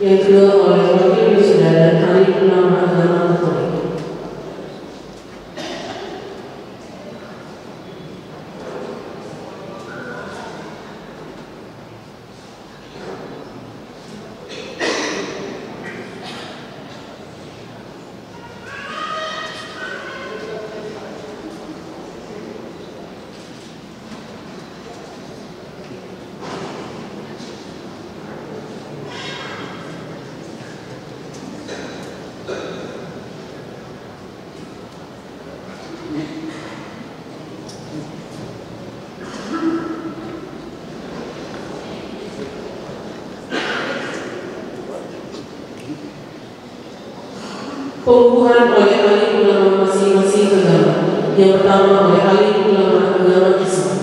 Yang kedua oleh Wakil Wisuda dan Alim Ulama Agama Katolik. Pengukuhan oleh alim ulama masing-masing agama. Yang pertama oleh alim ulama agama Islam.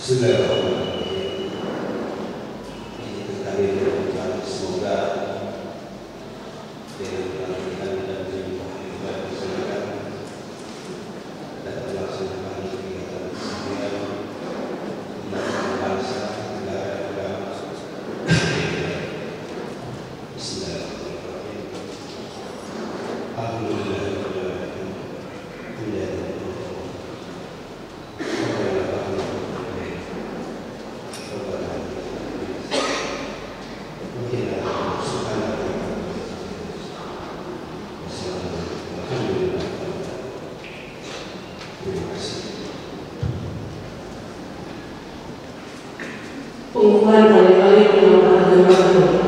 Semoga dengan kelancaran dan kehidupan dan melaksanakan kegiatan seharian bangsa, negara, agama. Bismillahirrahmanirrahim. Alhamdulillahirrahmanirrahim. Pengukuhan oleh alim ulama agama Katolik.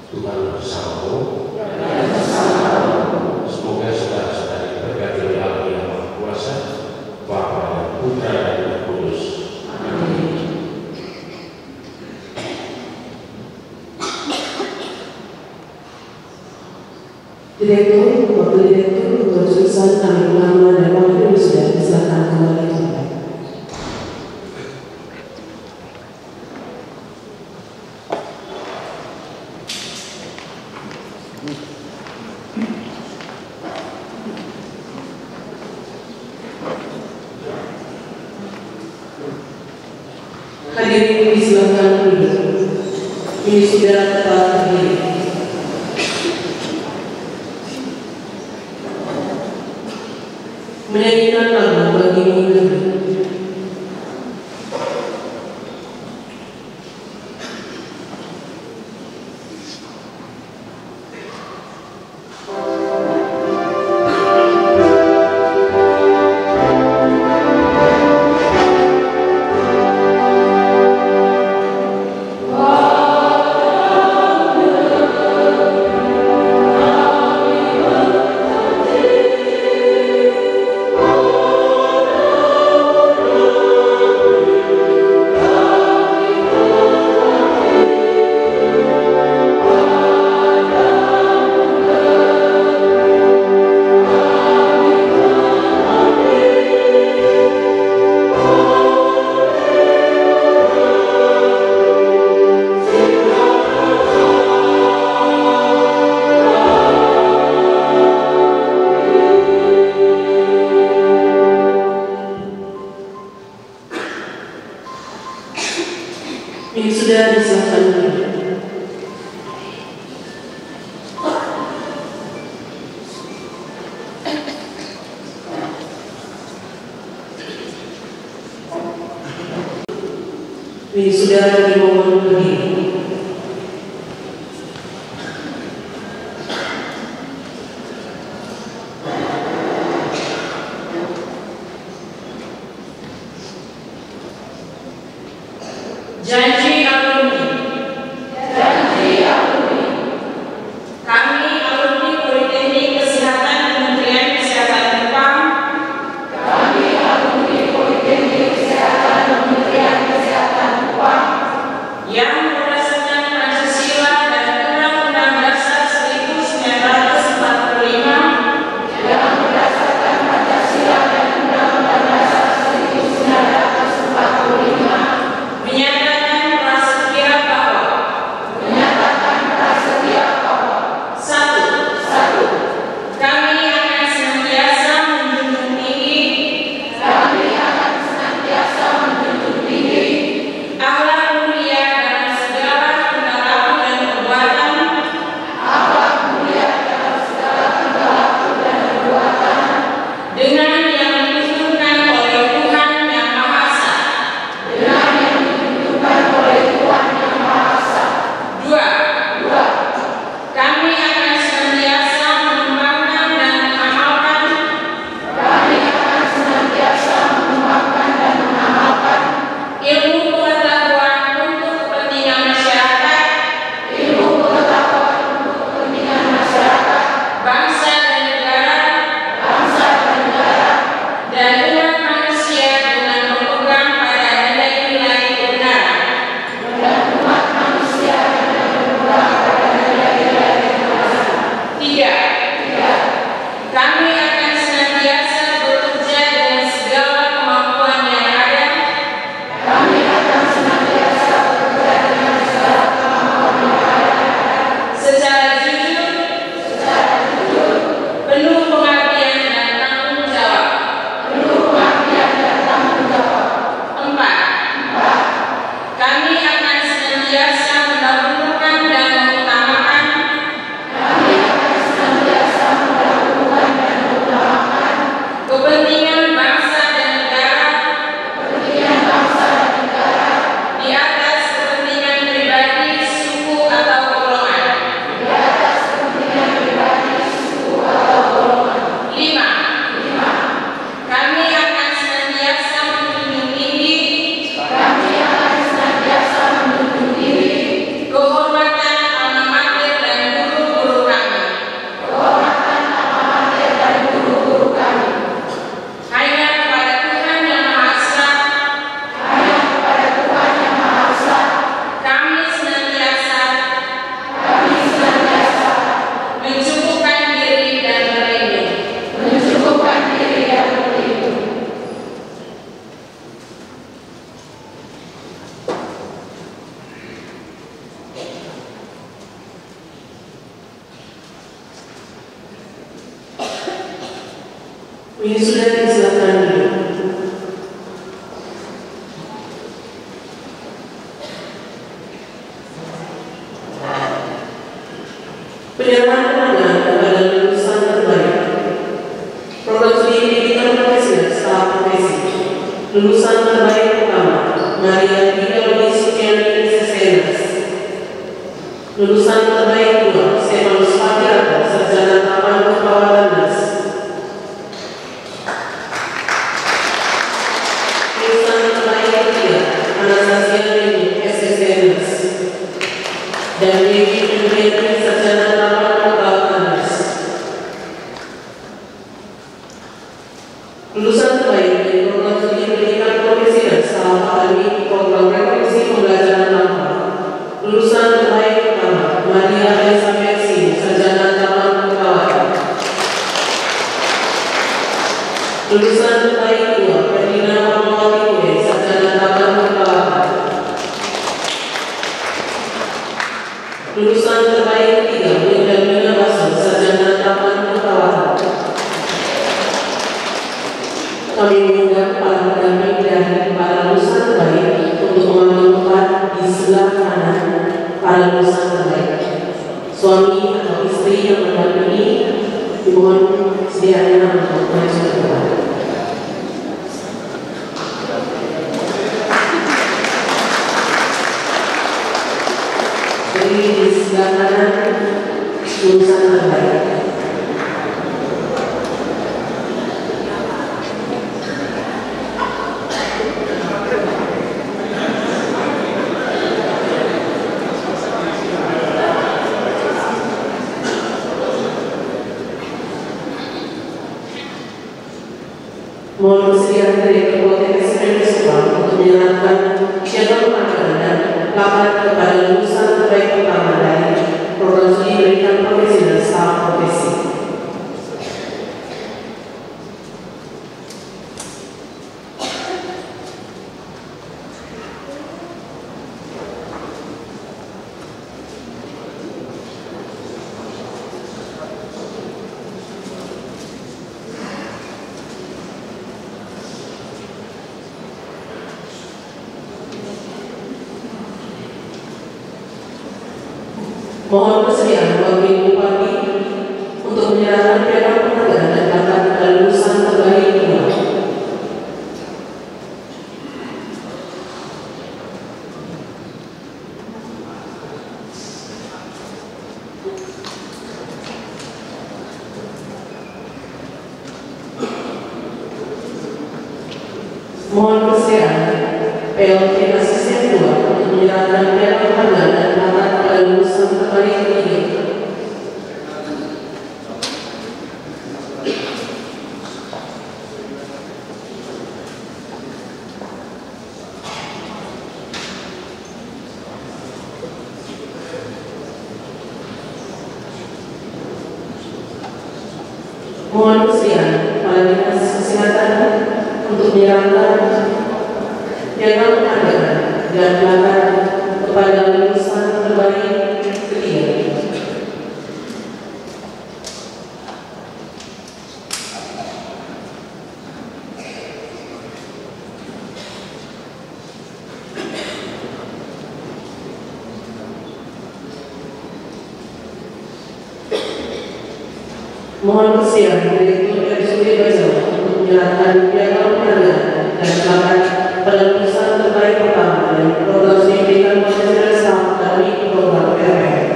Tuhan bersamamu. Direktur, Wakil Direktur, Ketua Jurusan kami Ulama dan Wakil sudah silakan kembali ke tempat. Hadirin disilakan duduk. Ini sudah tepat berdiri. Menyanyikan lagu bagimu negeri. Amin. Ini sudah disilakan dulu. Penyerahan penghargaan kepada lulusan terbaik program studi pendidikan profesional setelah profesi. Lulusan terbaik pertama Maria Biologi Sukiani Sesenas. Lulusan terbaik kedua Stefanus Fakirato Sarjana Taman Kepawatan Das. Lulusan terbaik ketiga Anastasia Leni SSNS dan Dewi Indriani Sarjana Taman Kepawatan Das. Lulusan terbaik dari program studi pendidikan profesional setelah akademi program revolusi pembelajaran tanpa. Lulusan terbaik pertama Maria Elizabeth Singh Sarjana Taman Kepawatan. Lulusan terbaik kedua Ferdina Pamawati Kue Sarjana Taman Kepawatan. Lulusan terbaik ketiga Wilhelmina Basu Sarjana Taman Kepawatan. Kami mengundang para pendamping dan para lulusan terbaik untuk mengambil tempat di sebelah kanan para lulusan terbaik. Suami atau istri yang mendampingi dimohon sedianya untuk maju ke depan. Jadi di sebelah kanan lulusan terbaik. Mohon kesediaan dari Ketua TPSM Subang untuk menyerahkan piagam penghargaan dan plakat kepada lulusan terbaik pertama dari program studi pendidikan profesional setelah profesi. Mohon kesediaan Wakil Bupati untuk menyerahkan piagam penghargaan dan plakat kepada lulusan terbaik kedua. Mohon kesediaan PLT Asisten 2 untuk menyerahkan piagam penghargaan dan plakat kepada lulusan terbaik ketiga. Mohon kesediaan Kepala Dinas Kesehatan untuk menyerahkan piagam penghargaan dan plakat kepada lulusan terbaik ketiga. Mohon kesediaan Direktur RSUD Bajawa untuk menyerahkan piagam penghargaan dan plakat pada lulusan terbaik pertama dari program studi pendidikan profesional setelah akademi program PRM.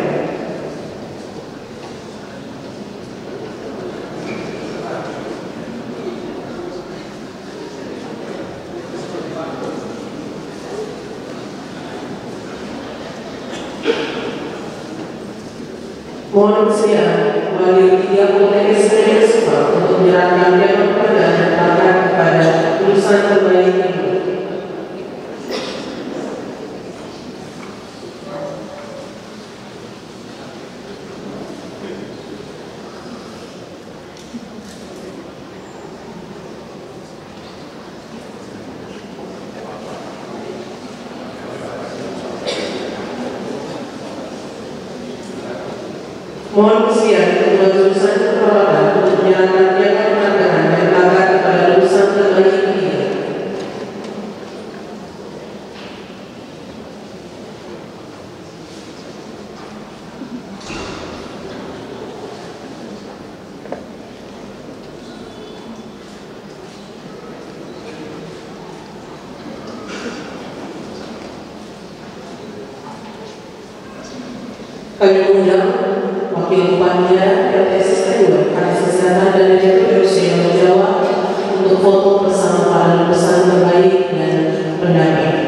Mohon kesediaan Wali 3 TPSM Subang untuk menyerahkan piagam penghargaan dan plakat kepada lulusan terbaik kedua. Mohon kesediaan Ketua Jurusan Keperawatan untuk menyerahkan piagam penghargaan dan plakat Kami mengundang Wakil Panja LTSS 2, Kadis Kesehatan dan Direktur RSUD Jawa untuk foto bersama para lulusan terbaik dan pendamping.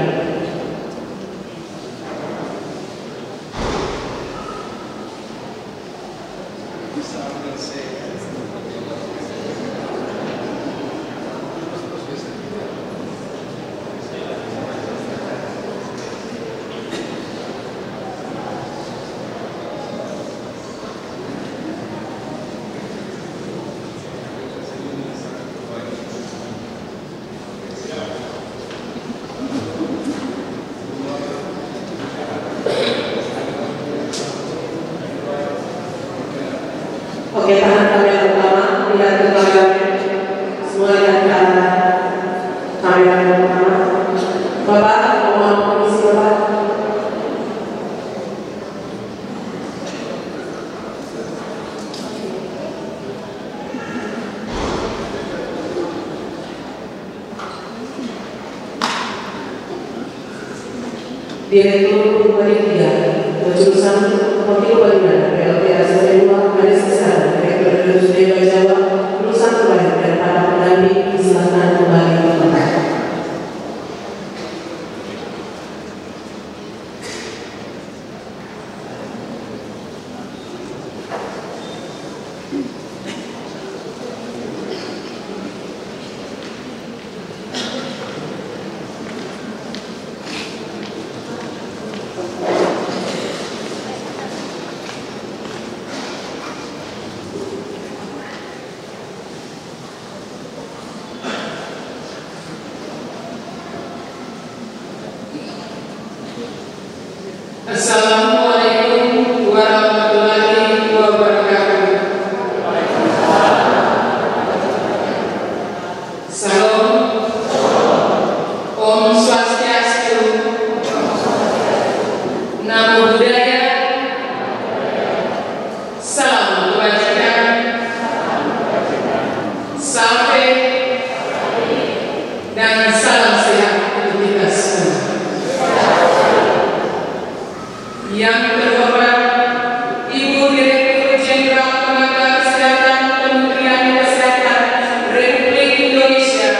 Oke, tahan kamera utama, lihat ke kamera, semua lihat ke arah kamera utama. Bapak, mohon permisi Bapak. Direktur Panitia jurusan Wakil Pembina PLT SMK 2 Kadis Kesehatan Direktur RSUD Jawa lulusan terbaik dan para pendamping silakan kembali ke tempat. Assalamualaikum warahmatullahi wabarakatuh. Salam, Om Swastiastu, Namo Buddhaya, Salam Kebajikan, Safe, dan salam sehat untuk kita semua. Yang terhormat Ibu Direktur Jenderal Tenaga Kesehatan Kementerian Kesehatan Republik Indonesia,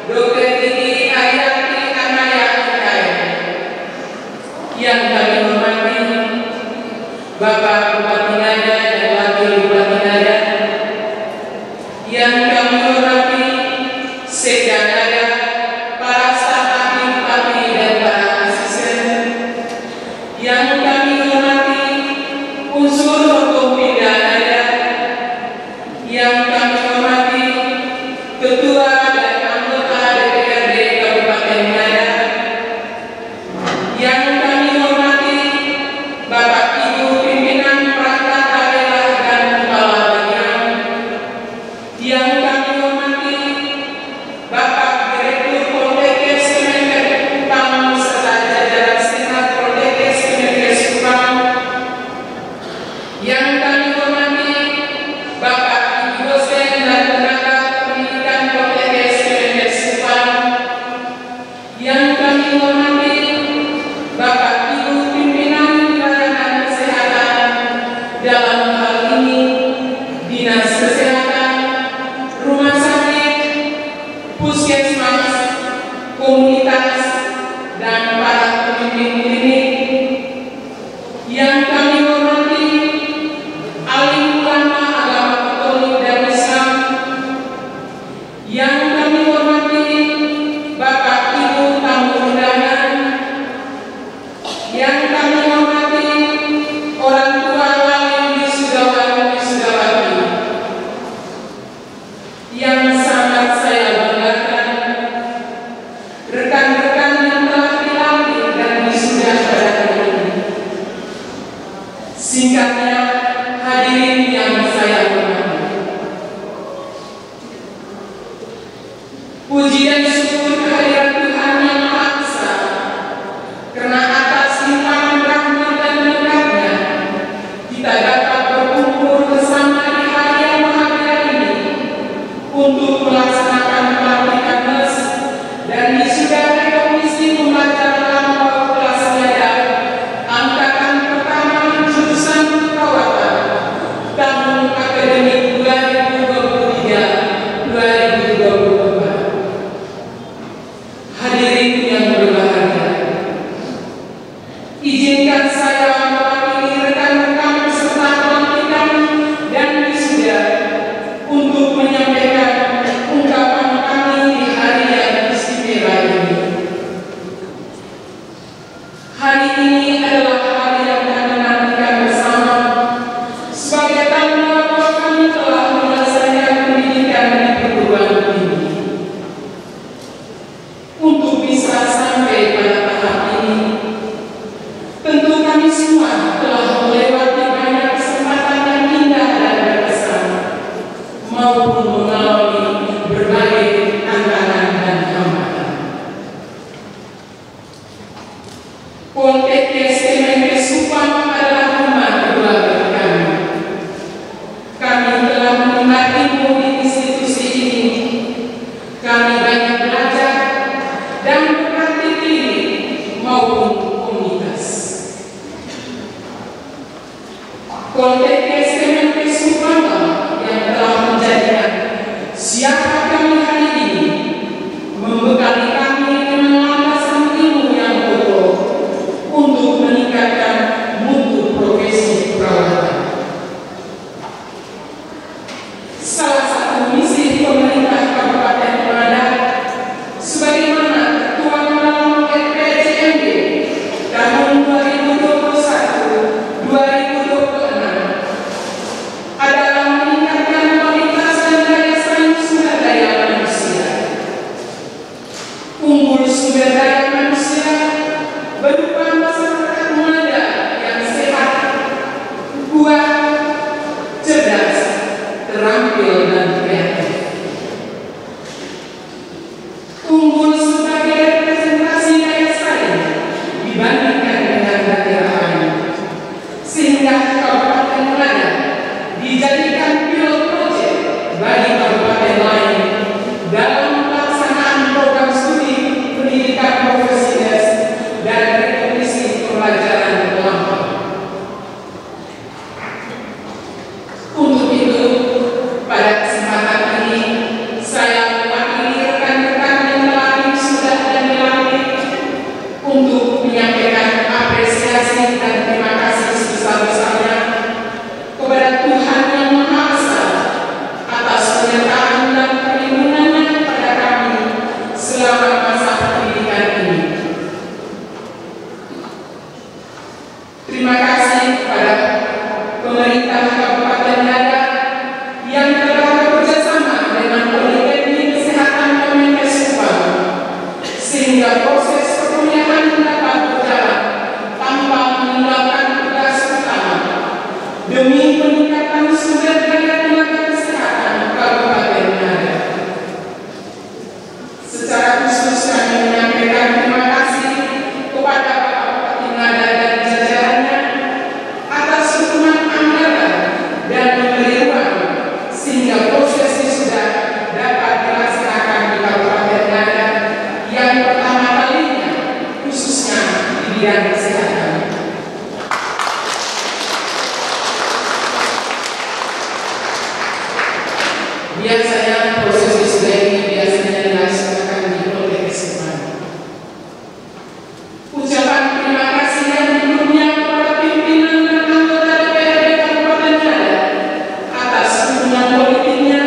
Dr. Didi Aryati Anaya MKM. Yang kami hormati Bapak Bupati Ngada dan Wakil Bupati Ngada. Yang kami hormati Sekda Ngada, para staf ahli bupati dan para asisten. Yang kami hormati unsur Forkompinda Ngada, yang kami hormati Ketua dan anggota DPRD Kabupaten Ngada, yang kami hormati Bapak Ibu pimpinan perangkat daerah dan kepala bagian, yang kami hormati Bapak Direktur Poltekkes Kemenkes serta jajaran segenap Poltekkes Kemenkes Kupang, yang kami hormati Bapak Ibu dosen dan tenaga pendidikan Poltekkes Kemenkes Kupang, yang kami hormati Bapak Ibu pimpinan pelayanan kesehatan, dalam hal ini Dinas Kesehatan, Rumah Sakit, Puskesmas, komunitas, dan para pemimpin klinik. Yang kami hormati alim ulama agama Katolik dan Islam. Yang kami hormati Bapak Ibu tamu undangan. Yang kami hormati orang tua wali wisudawan wisudawati. Yang sangat saya banggakan rekan-rekan yang telah dilantik dan wisuda pada hari ini. Singkatnya, hadirin yang saya hormati, puji dan syukur kehadirat Tuhan Yang Maha Esa, karena atas limpahan rahmat dan berkatnya kita dapat berkumpul bersama di hari yang bahagia ini untuk melaksanakan pelantikan nurse dan wisuda rekomisi pembelajaran kelas medan angkatan pertama jurusan Poltekkes Kemenkes Subhanallah yang telah menjadikan siapa kami hari ini, membekali kami dengan landasan ilmu yang kokoh untuk meningkatkan mutu profesi perawatan. Salah satu misi pemerintah Kabupaten Manado sebagaimana tertuang dalam RPJMD tahun 2021-2026 adalah meningkatkan kualitas dan daya saing sumber daya manusia. Unggul sumber daya manusia berupa masyarakat muda yang sehat, kuat, cerdas, terampil, dan kreatif. Unggul sebagai representasi daya saing dibandingkan dengan daerah lain, sehingga Kabupaten Manado dijadikan pilot project bagi kabupaten lain dalam pelaksanaan program studi pendidikan profesi des dan rekognisi pembelajaran pelampau. Untuk itu, pada kesempatan ini saya mewakili rekan-rekan yang telah sudah dan dilantik untuk menyampaikan apresiasi dan terima kasih sebesar-besarnya kepada Tuhan Yang Maha Esa atas penyertaan dan perlindungannya kepada kami selama masa pendidikan ini. Terima kasih kepada pemerintah Kabupaten Manado yang telah bekerjasama dengan Politeknik Kesehatan Kemenkes Subang sehingga proses perkuliahan dapat berjalan tanpa meninggalkan tugas utama demi peningkatan sumber daya tenaga kesehatan Kabupaten Manado. Secara khusus kami menyampaikan terima kasih kepada Bapak Bupati Manado dan jajarannya atas dukungan anggaran dan memberi ruang sehingga proses wisuda dapat dilaksanakan di Kabupaten Manado yang pertama kalinya khususnya di bidang kesehatan. Biasanya proses wisuda ini biasanya dilaksanakan di Poltekkes Subang. Ucapan terima kasih yang sebelumnya kepada pimpinan dan anggota DPRD Kabupaten Manado atas dukungan politiknya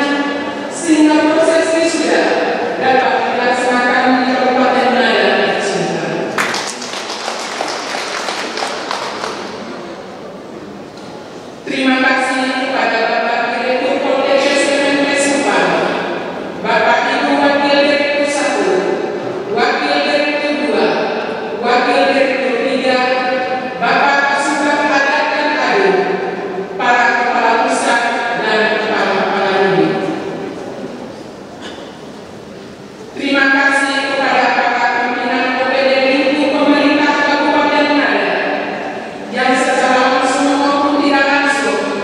sehingga proses wisuda dapat dilaksanakan di Kabupaten Manado tercinta. Terima kasih kepada Bapak Direktur Poltekkes Kemenkes Subang, Bapak Ibu Wakil Direktur 1, Wakil Direktur 2, Wakil Direktur 3, Bapak Kasubag Adat dan Aduh, para kepala pusat dan kepala-kepala unit. Terima kasih kepada para pimpinan OPD lingkup pemerintah Kabupaten Manado yang secara langsung maupun tidak langsung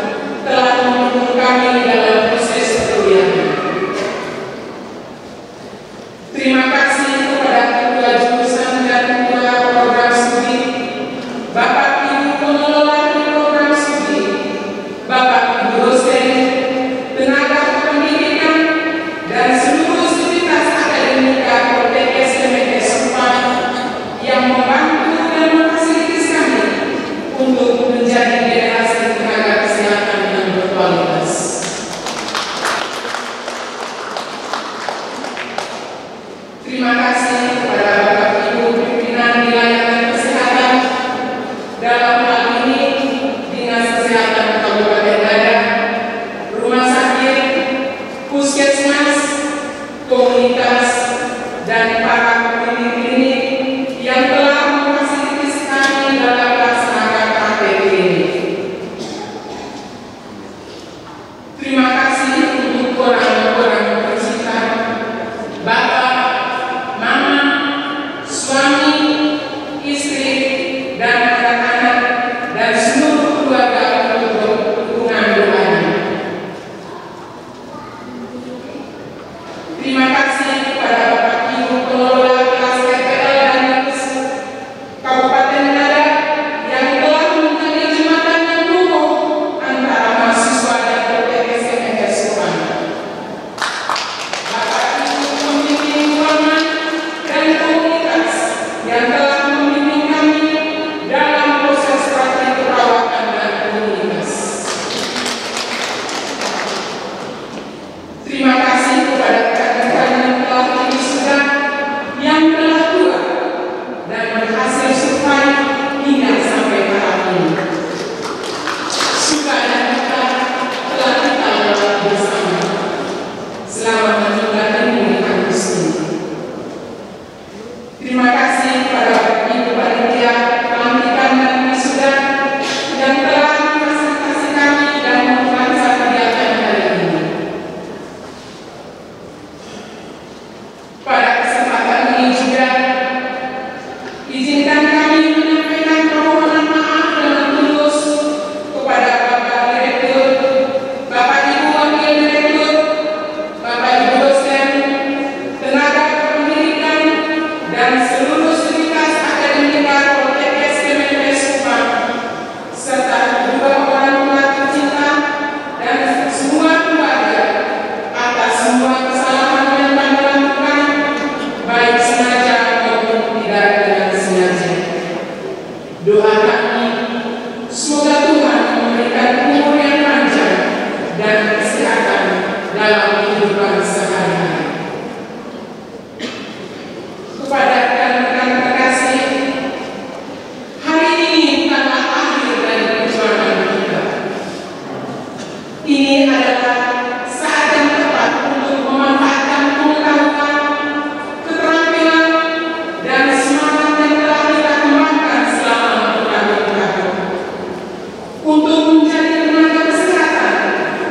untuk menjadi tenaga kesehatan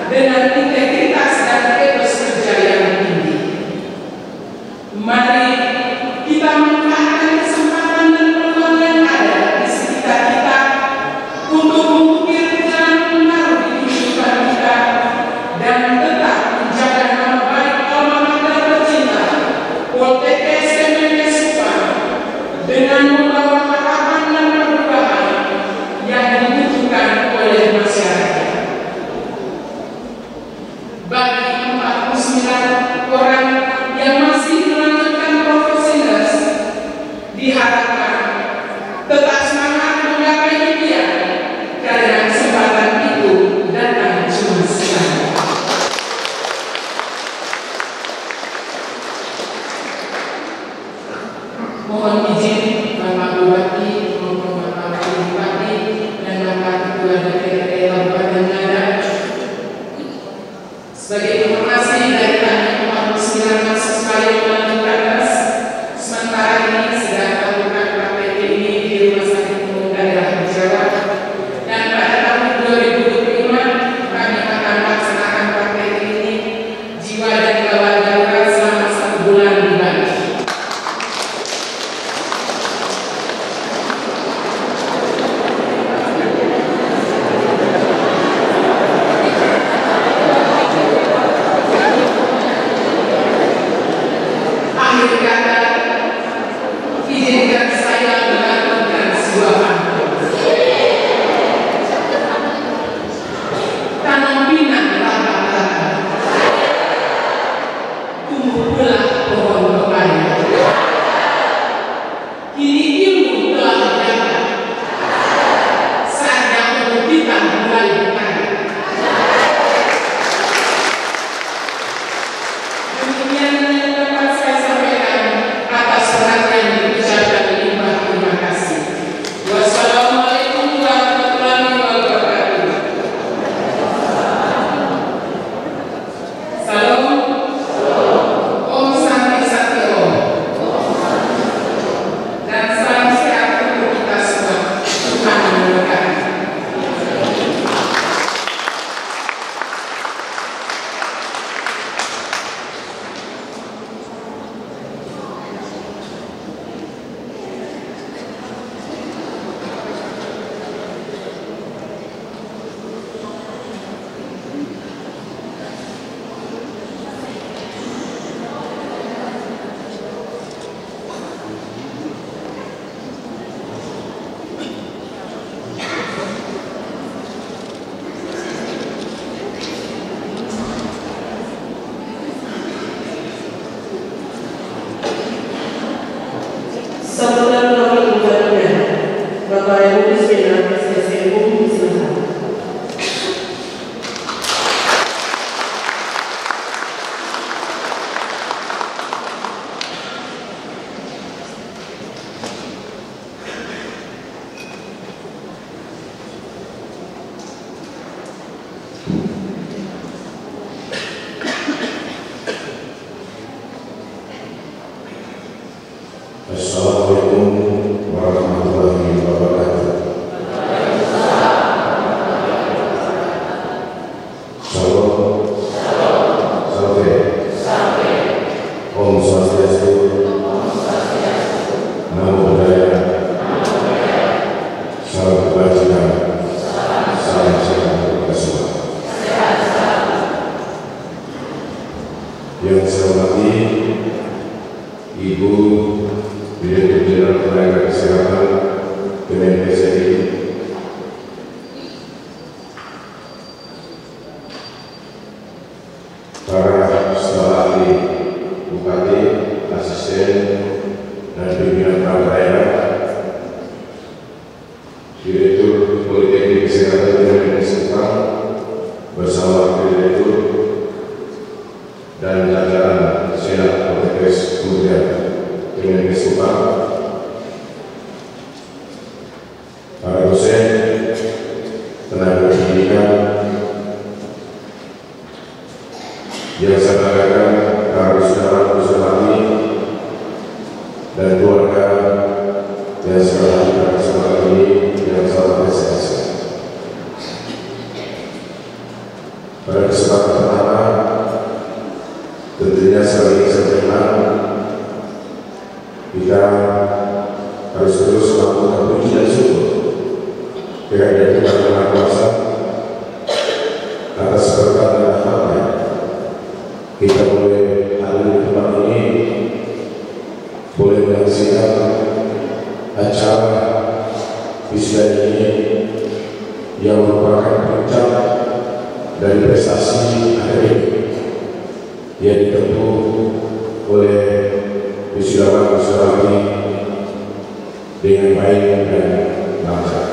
dengan integritas dan etos kerja yang tinggi. Mari kita manfaatkan kesempatan dan peluang yang ada di sekitar kita untuk mengukir jalan baru di kehidupan kita dan tetap menjaga nama baik alma mater tercinta Poltekkes Kemenkes Upah dengan membawa harapan dan perubahan yang dibutuhkan oleh masyarakat. Bagi 49 orang yang masih melanjutkan profesi nurse, diharapkan tetap semangat menggapai impian karena kesempatan itu datang cuma sekali. Mohon izin Bapak Bupati maupun Bapak Bupati dan Bapak Ketua DPRD Kabupaten Ngada, sebagai informasi dari kami 49 mahasiswa yang melanjutkan tes, sementara ini sedang melakukan praktek ini di Rumah Sakit Umum Daerah Jawa, dan pada tahun 2025 kami akan melaksanakan praktek ini jiwa dan gawat darurat selama 1 bulan di Bali. Akhir kata, izinkan saya melakukan sebuah pantun. Tanam pinang rata-rata, tumbuh pula pohon pepaya. Kini ilmu telah datang, saatnya untuk kita mulai berkarya. Demikian yang dapat saya sampaikan. Atas perhatian diucapkan limpah terima kasih. Wassalamualaikum warahmatullahi wabarakatuh. Salam. Om Santi Sati Om. Dan salam sehat untuk kita semua. Tuhan memberkati. Sambutan kami kepadanya, Bapak Ibu Bismillah, SSMU, silakan. Assalamualaikum warahmatullahi wabarakatuh. Salam, salam, Om Swastiastu, Namo Buddhaya, salam kebajikan, salam sehat untuk kita semua. Yang saya hormati Ibu Direktur Jenderal Tenaga Kesehatan Kemenkes RI, para staf ahli Bupati, asisten, dan pimpinan kepala daerah, Direktur Politeknik Kesehatan Kemenkes Upah bersama Wakil Direktur dan jajaran Senat Poltekkes Kemenkes Upah, para dosen, tenaga pendidikan, yang saya banggakan, para saudara kami dan keluarga yang saya hadirkan kesempatan ini yang saya apresiasi. Pada kesempatan pertama, tentunya sebagai sempurna, kita harus terus melakukan puji dan syukur kepada Tuhan Yang Maha Kuasa atas berkat dan rahmat-Nya. Kita boleh hadir di tempat ini, boleh menyaksikan acara wisuda ini yang merupakan puncak dari prestasi akademik yang ditempuh oleh wisudawan-wisudawati dengan baik dan lancar.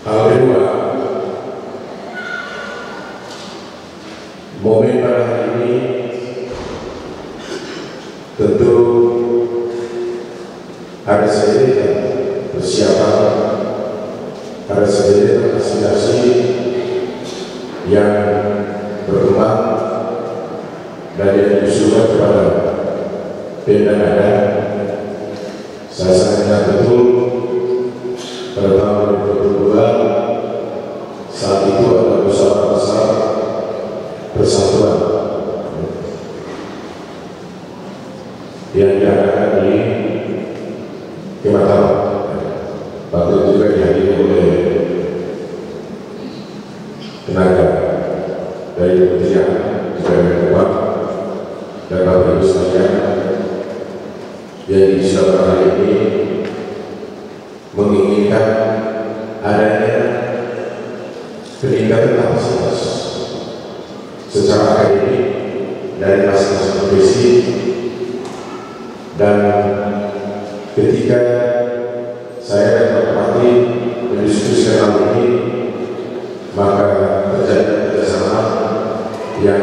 Hal kedua, momen pada hari ini tentu ada sedikit persiapan, ada sedikit aspirasi yang berkembang dan yang diusulkan kepada Pemda Ngada. Saya sangat betul pada tahun 2022 saat itu ada musyawarah besar persatuan yang diadakan di Kematama. Waktu itu juga dihadiri oleh tenaga dari Kementerian juga dari Uang dan Bapak Ibu sekalian yang di Surabaya hari ini menginginkan adanya peningkatan kapasitas secara akademik dari masing-masing profesi. Dan ketika saya dan Pak Bupati mendiskusikan hal ini, maka terjadi kerjasama yang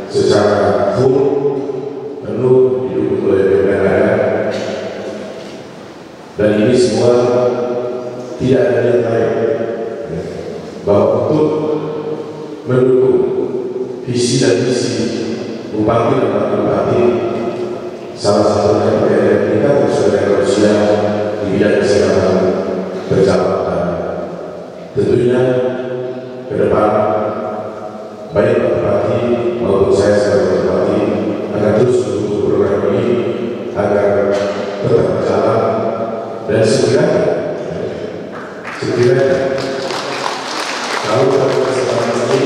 secara full penuh didukung oleh Pemda Ngada. Dan ini semua tidak ada niat lain bahwa untuk mendukung visi dan misi Bupati dan Wakil Bupati, salah satunya berkaitan peningkatan sumber daya manusia di bidang kesehatan berjalan. Tentunya ke depan baik Pak Bupati maupun saya sebagai Bupati akan terus mendukung program ini agar tetap berjalan dan sekiranya kalau pada kesempatan ini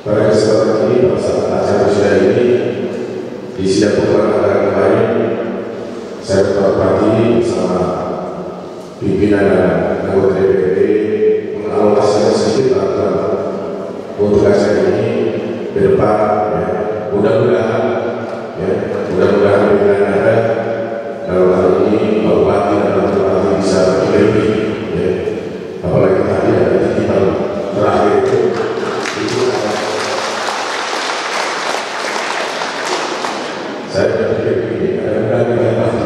pada saat acara wisuda ini di sidang pembukaan kemarin, saya Pak Bupati bersama pimpinan dan anggota DPRD mengalokasikan sedikit bantuan untuk acara ini ke depan. Mudah-mudahan pimpinan ada dalam hal ini Pak Bupati dan Pak Bupati bisa lebih, apalagi tadi ada titipan terakhir itu saya berpikir begini, kadang-kadang kita pasti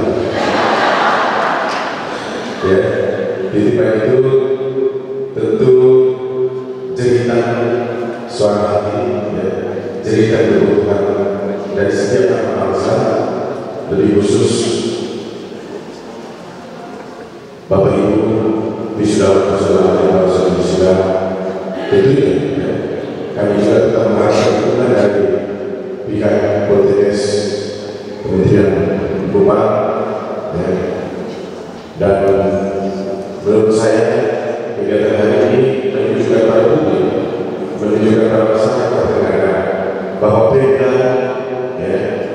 titipan itu tentu jeritan suara hati, jeritan kebutuhan dari setiap anak bangsa, lebih khusus Bapak Ibu wisudawan-wisudawan yang bangsa Indonesia. Tentunya kami juga tetap mengharapkan dukungan dari pihak Poltekkes, Kementerian Hukum, dan menurut saya kegiatan hari ini menunjukkan pada publik, menunjukkan pada masyarakat negara bahwa Pemda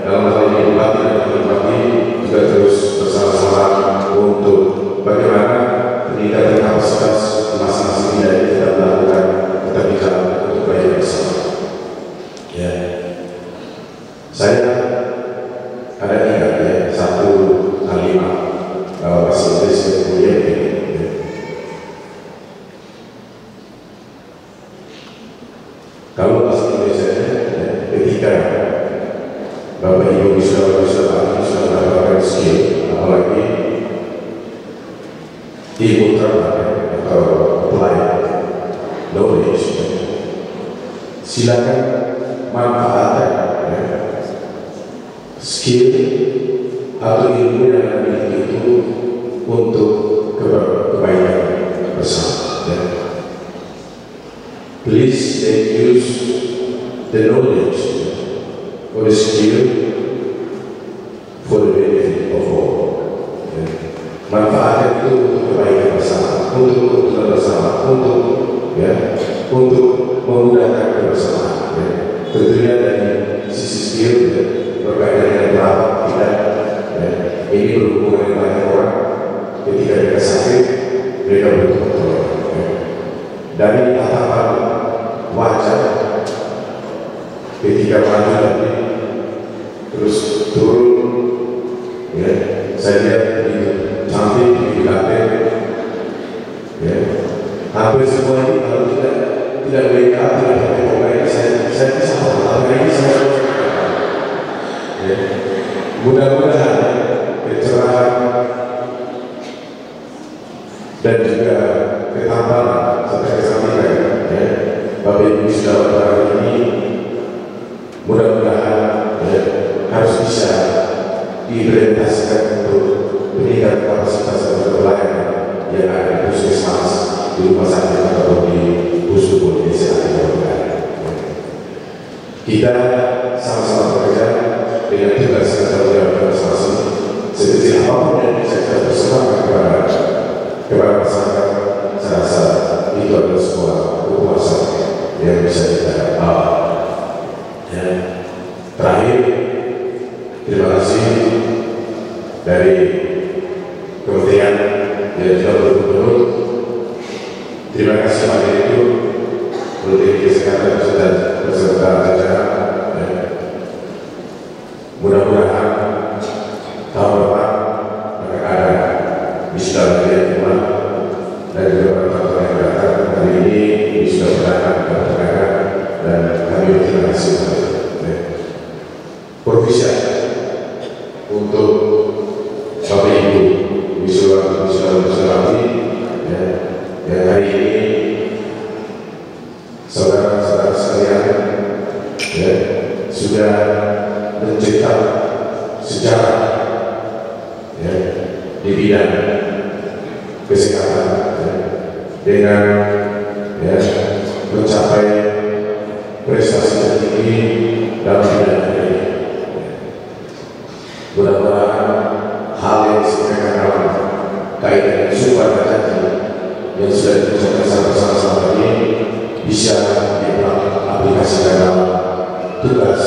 dalam hal ini Bupati dan Wakil Bupati juga terus bersama-sama untuk bagaimana peningkatan kapasitas masing-masing bidang yang kita lakukan tetap berjalan untuk baik bersama. Saya ada ingat satu kalimat Presiden kemudian kalau bahasa Indonesia ketika Bapak Ibu wisudawan-wisudawan sudah mendapatkan skill, apalagi ilmu terbaik atau applied knowledge, silakan manfaatkan skill atau ilmu yang Anda miliki itu untuk kebaikan bersama. they use the knowledge or the skill for the benefit of all. Manfaatkan itu untuk kebaikan bersama, untuk keuntungan bersama, untuk memudahkan kebersamaan. Tentunya dari sisi skill berkaitan dengan perawat kita, ini berhubungan dengan banyak orang. Ketika mereka sakit, mereka butuh pertolongan. Dari tatapan wajah, ketika maju tadi, terus turun, saya lihat begitu cantik, begitu ganteng. Hampir semua ini kalau tidak mereka tidak pakai pemain, saya bisa mengatakan ini saya mudah-mudahan kecerahan dan juga ketampanan sampai kesampaian Bapak Ibu saudara hari ini mudah-mudahan harus bisa diimplementasikan untuk meningkatkan kapasitas pelayanan yang ada di puskesmas, di rumah sakit atau di puskesmas kesehatan. Kita sama-sama bekerja dengan tugas dan tanggung jawab masing-masing sekecil apapun yang bisa kita persembahkan kepada masyarakat. Saya rasa itu adalah sebuah kekuasaan yang bisa kita bawa. Terakhir, terima kasih dari Kementerian dan juga Gubernur. Terima kasih pada itu Menteri Kesehatan sudah beserta jajaran. Mudah-mudahan tahun depan akan ada bisa lebih hemat dan juga pertama yang datang hari ini bisa berdatang ke masyarakat dan kami berterima kasih provisian untuk Bapak Ibu Wisulawi yang hari ini saudara-saudara sekalian sudah mencetak sejarah di bidang kesehatan dengan mencapai prestasi tertinggi dalam bidang ini. Mudah-mudahan hal yang disampaikan dalam kaitan dengan sumpah dan janji yang sudah diucapkan sama-sama ini bisa diaplikasikan dalam tugas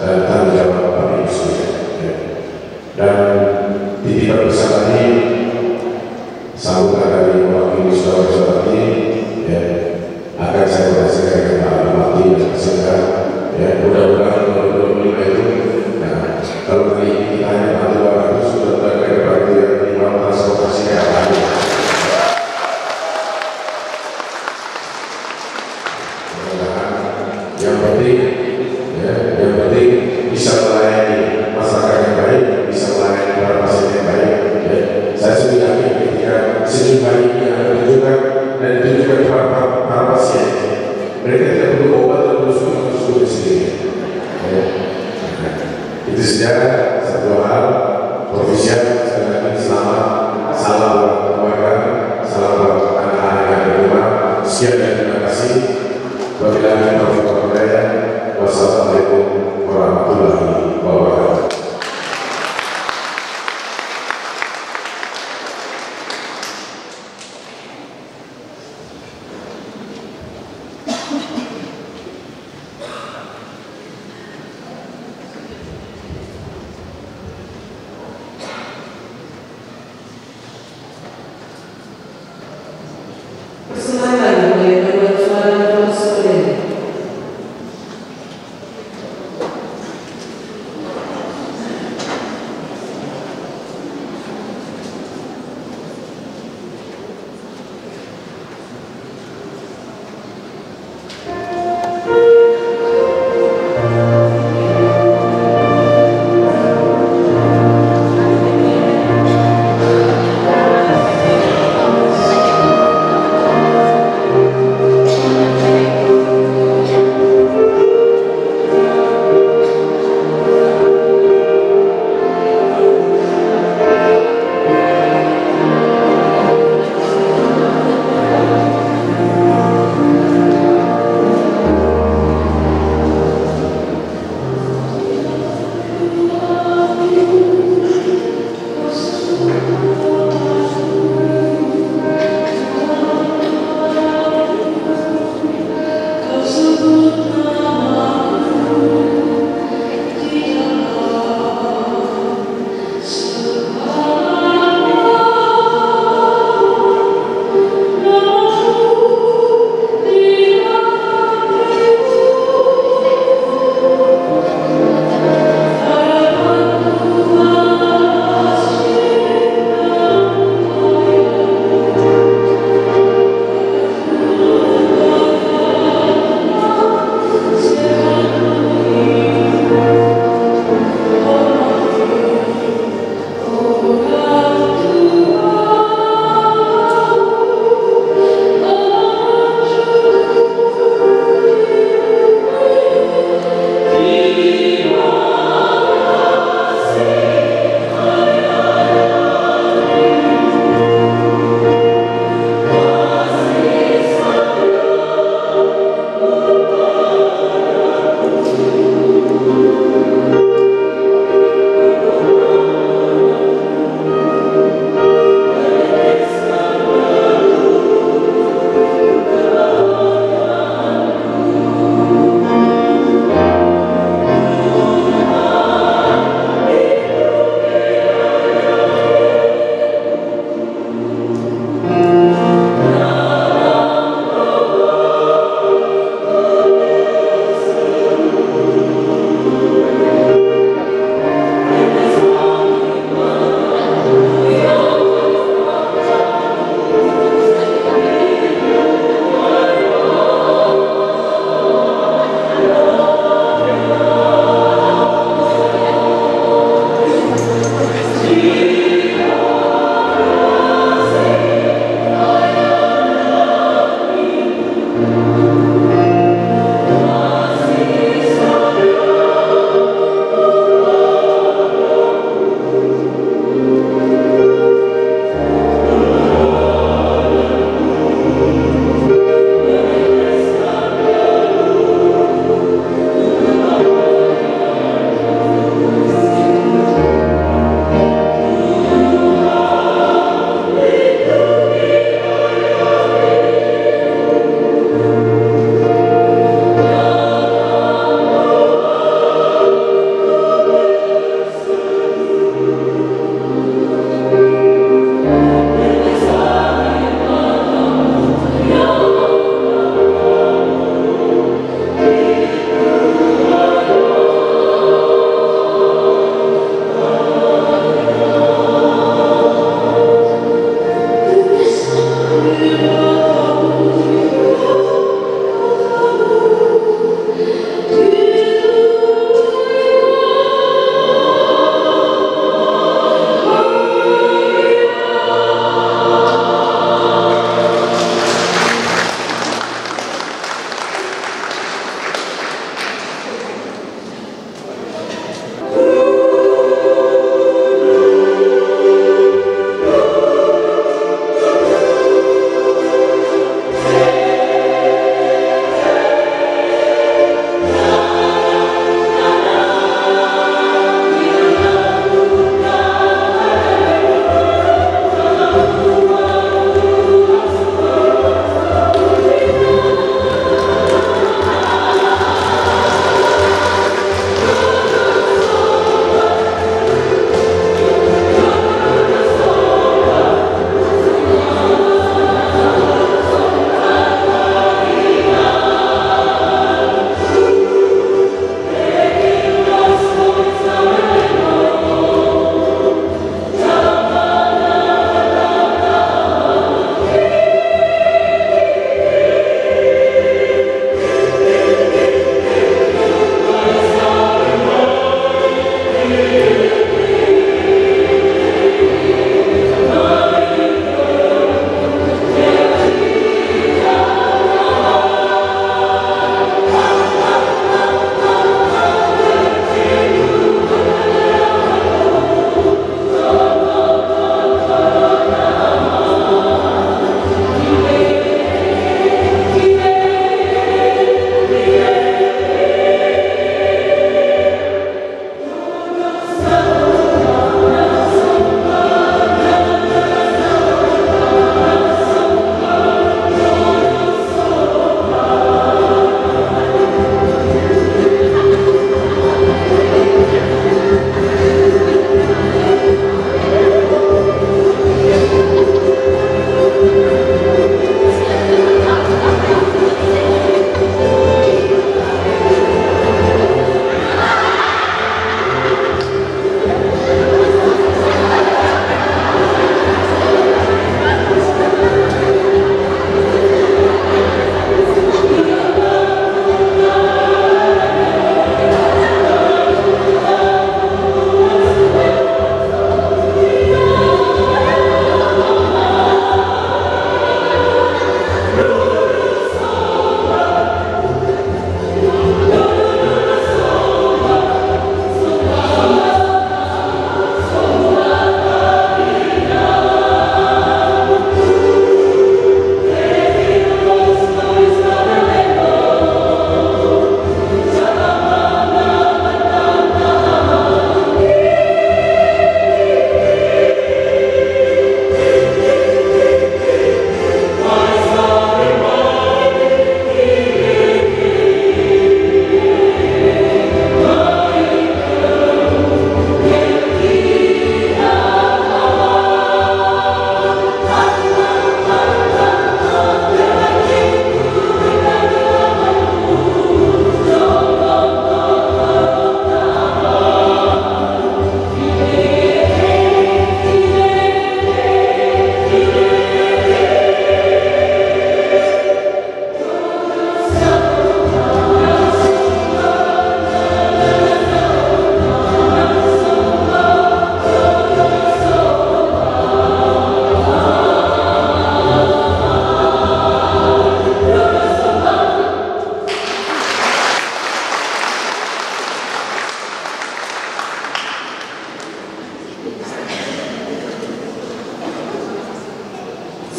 dan tanggung jawab Bapak Ibu sekalian. Dan titipan besar ini sambutan dari mewakili saudara-saudara ini akan saya berhasilkan dengan Pak Bupati dan Sekda. Mudah-mudahan 2025 itu, kalau hari ini kita hanya bantu 200, sudah ke depan itu yang 5 transportasi kayak lagi. Yang penting bisa melayani masyarakat yang baik, bisa melayani para pasien yang baik. Saya sudah yakin ketika sejumlah ini yang ditunjukkan dan ditunjukkan kepada para pasien, mereka tidak perlu obat dan perlu susu sendiri. Itu saja satu hal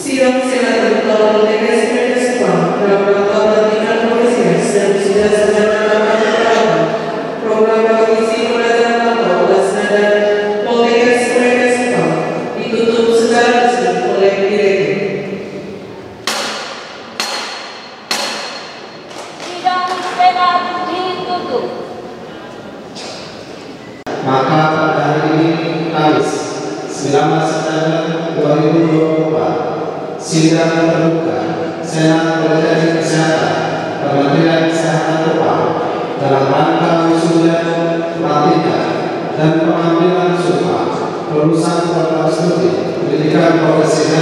Sidang Senat Tahun TPS Jepang dalam rangka pelantikan profesi dan wisuda sarjana keperawatan program provinsi pelajaran lampau kelas nada Poltekkes Jepang ditutup secara resmi oleh direktur. Sidang Senat ditutup. Maka pada hari ini Kamis 19 September 2024 sidang terbuka Senat Politeknik Kesehatan Kementerian Kesehatan Jepang dalam rangka wisuda, pelatihan, dan pengambilan sumpah lulusan program studi pendidikan profesi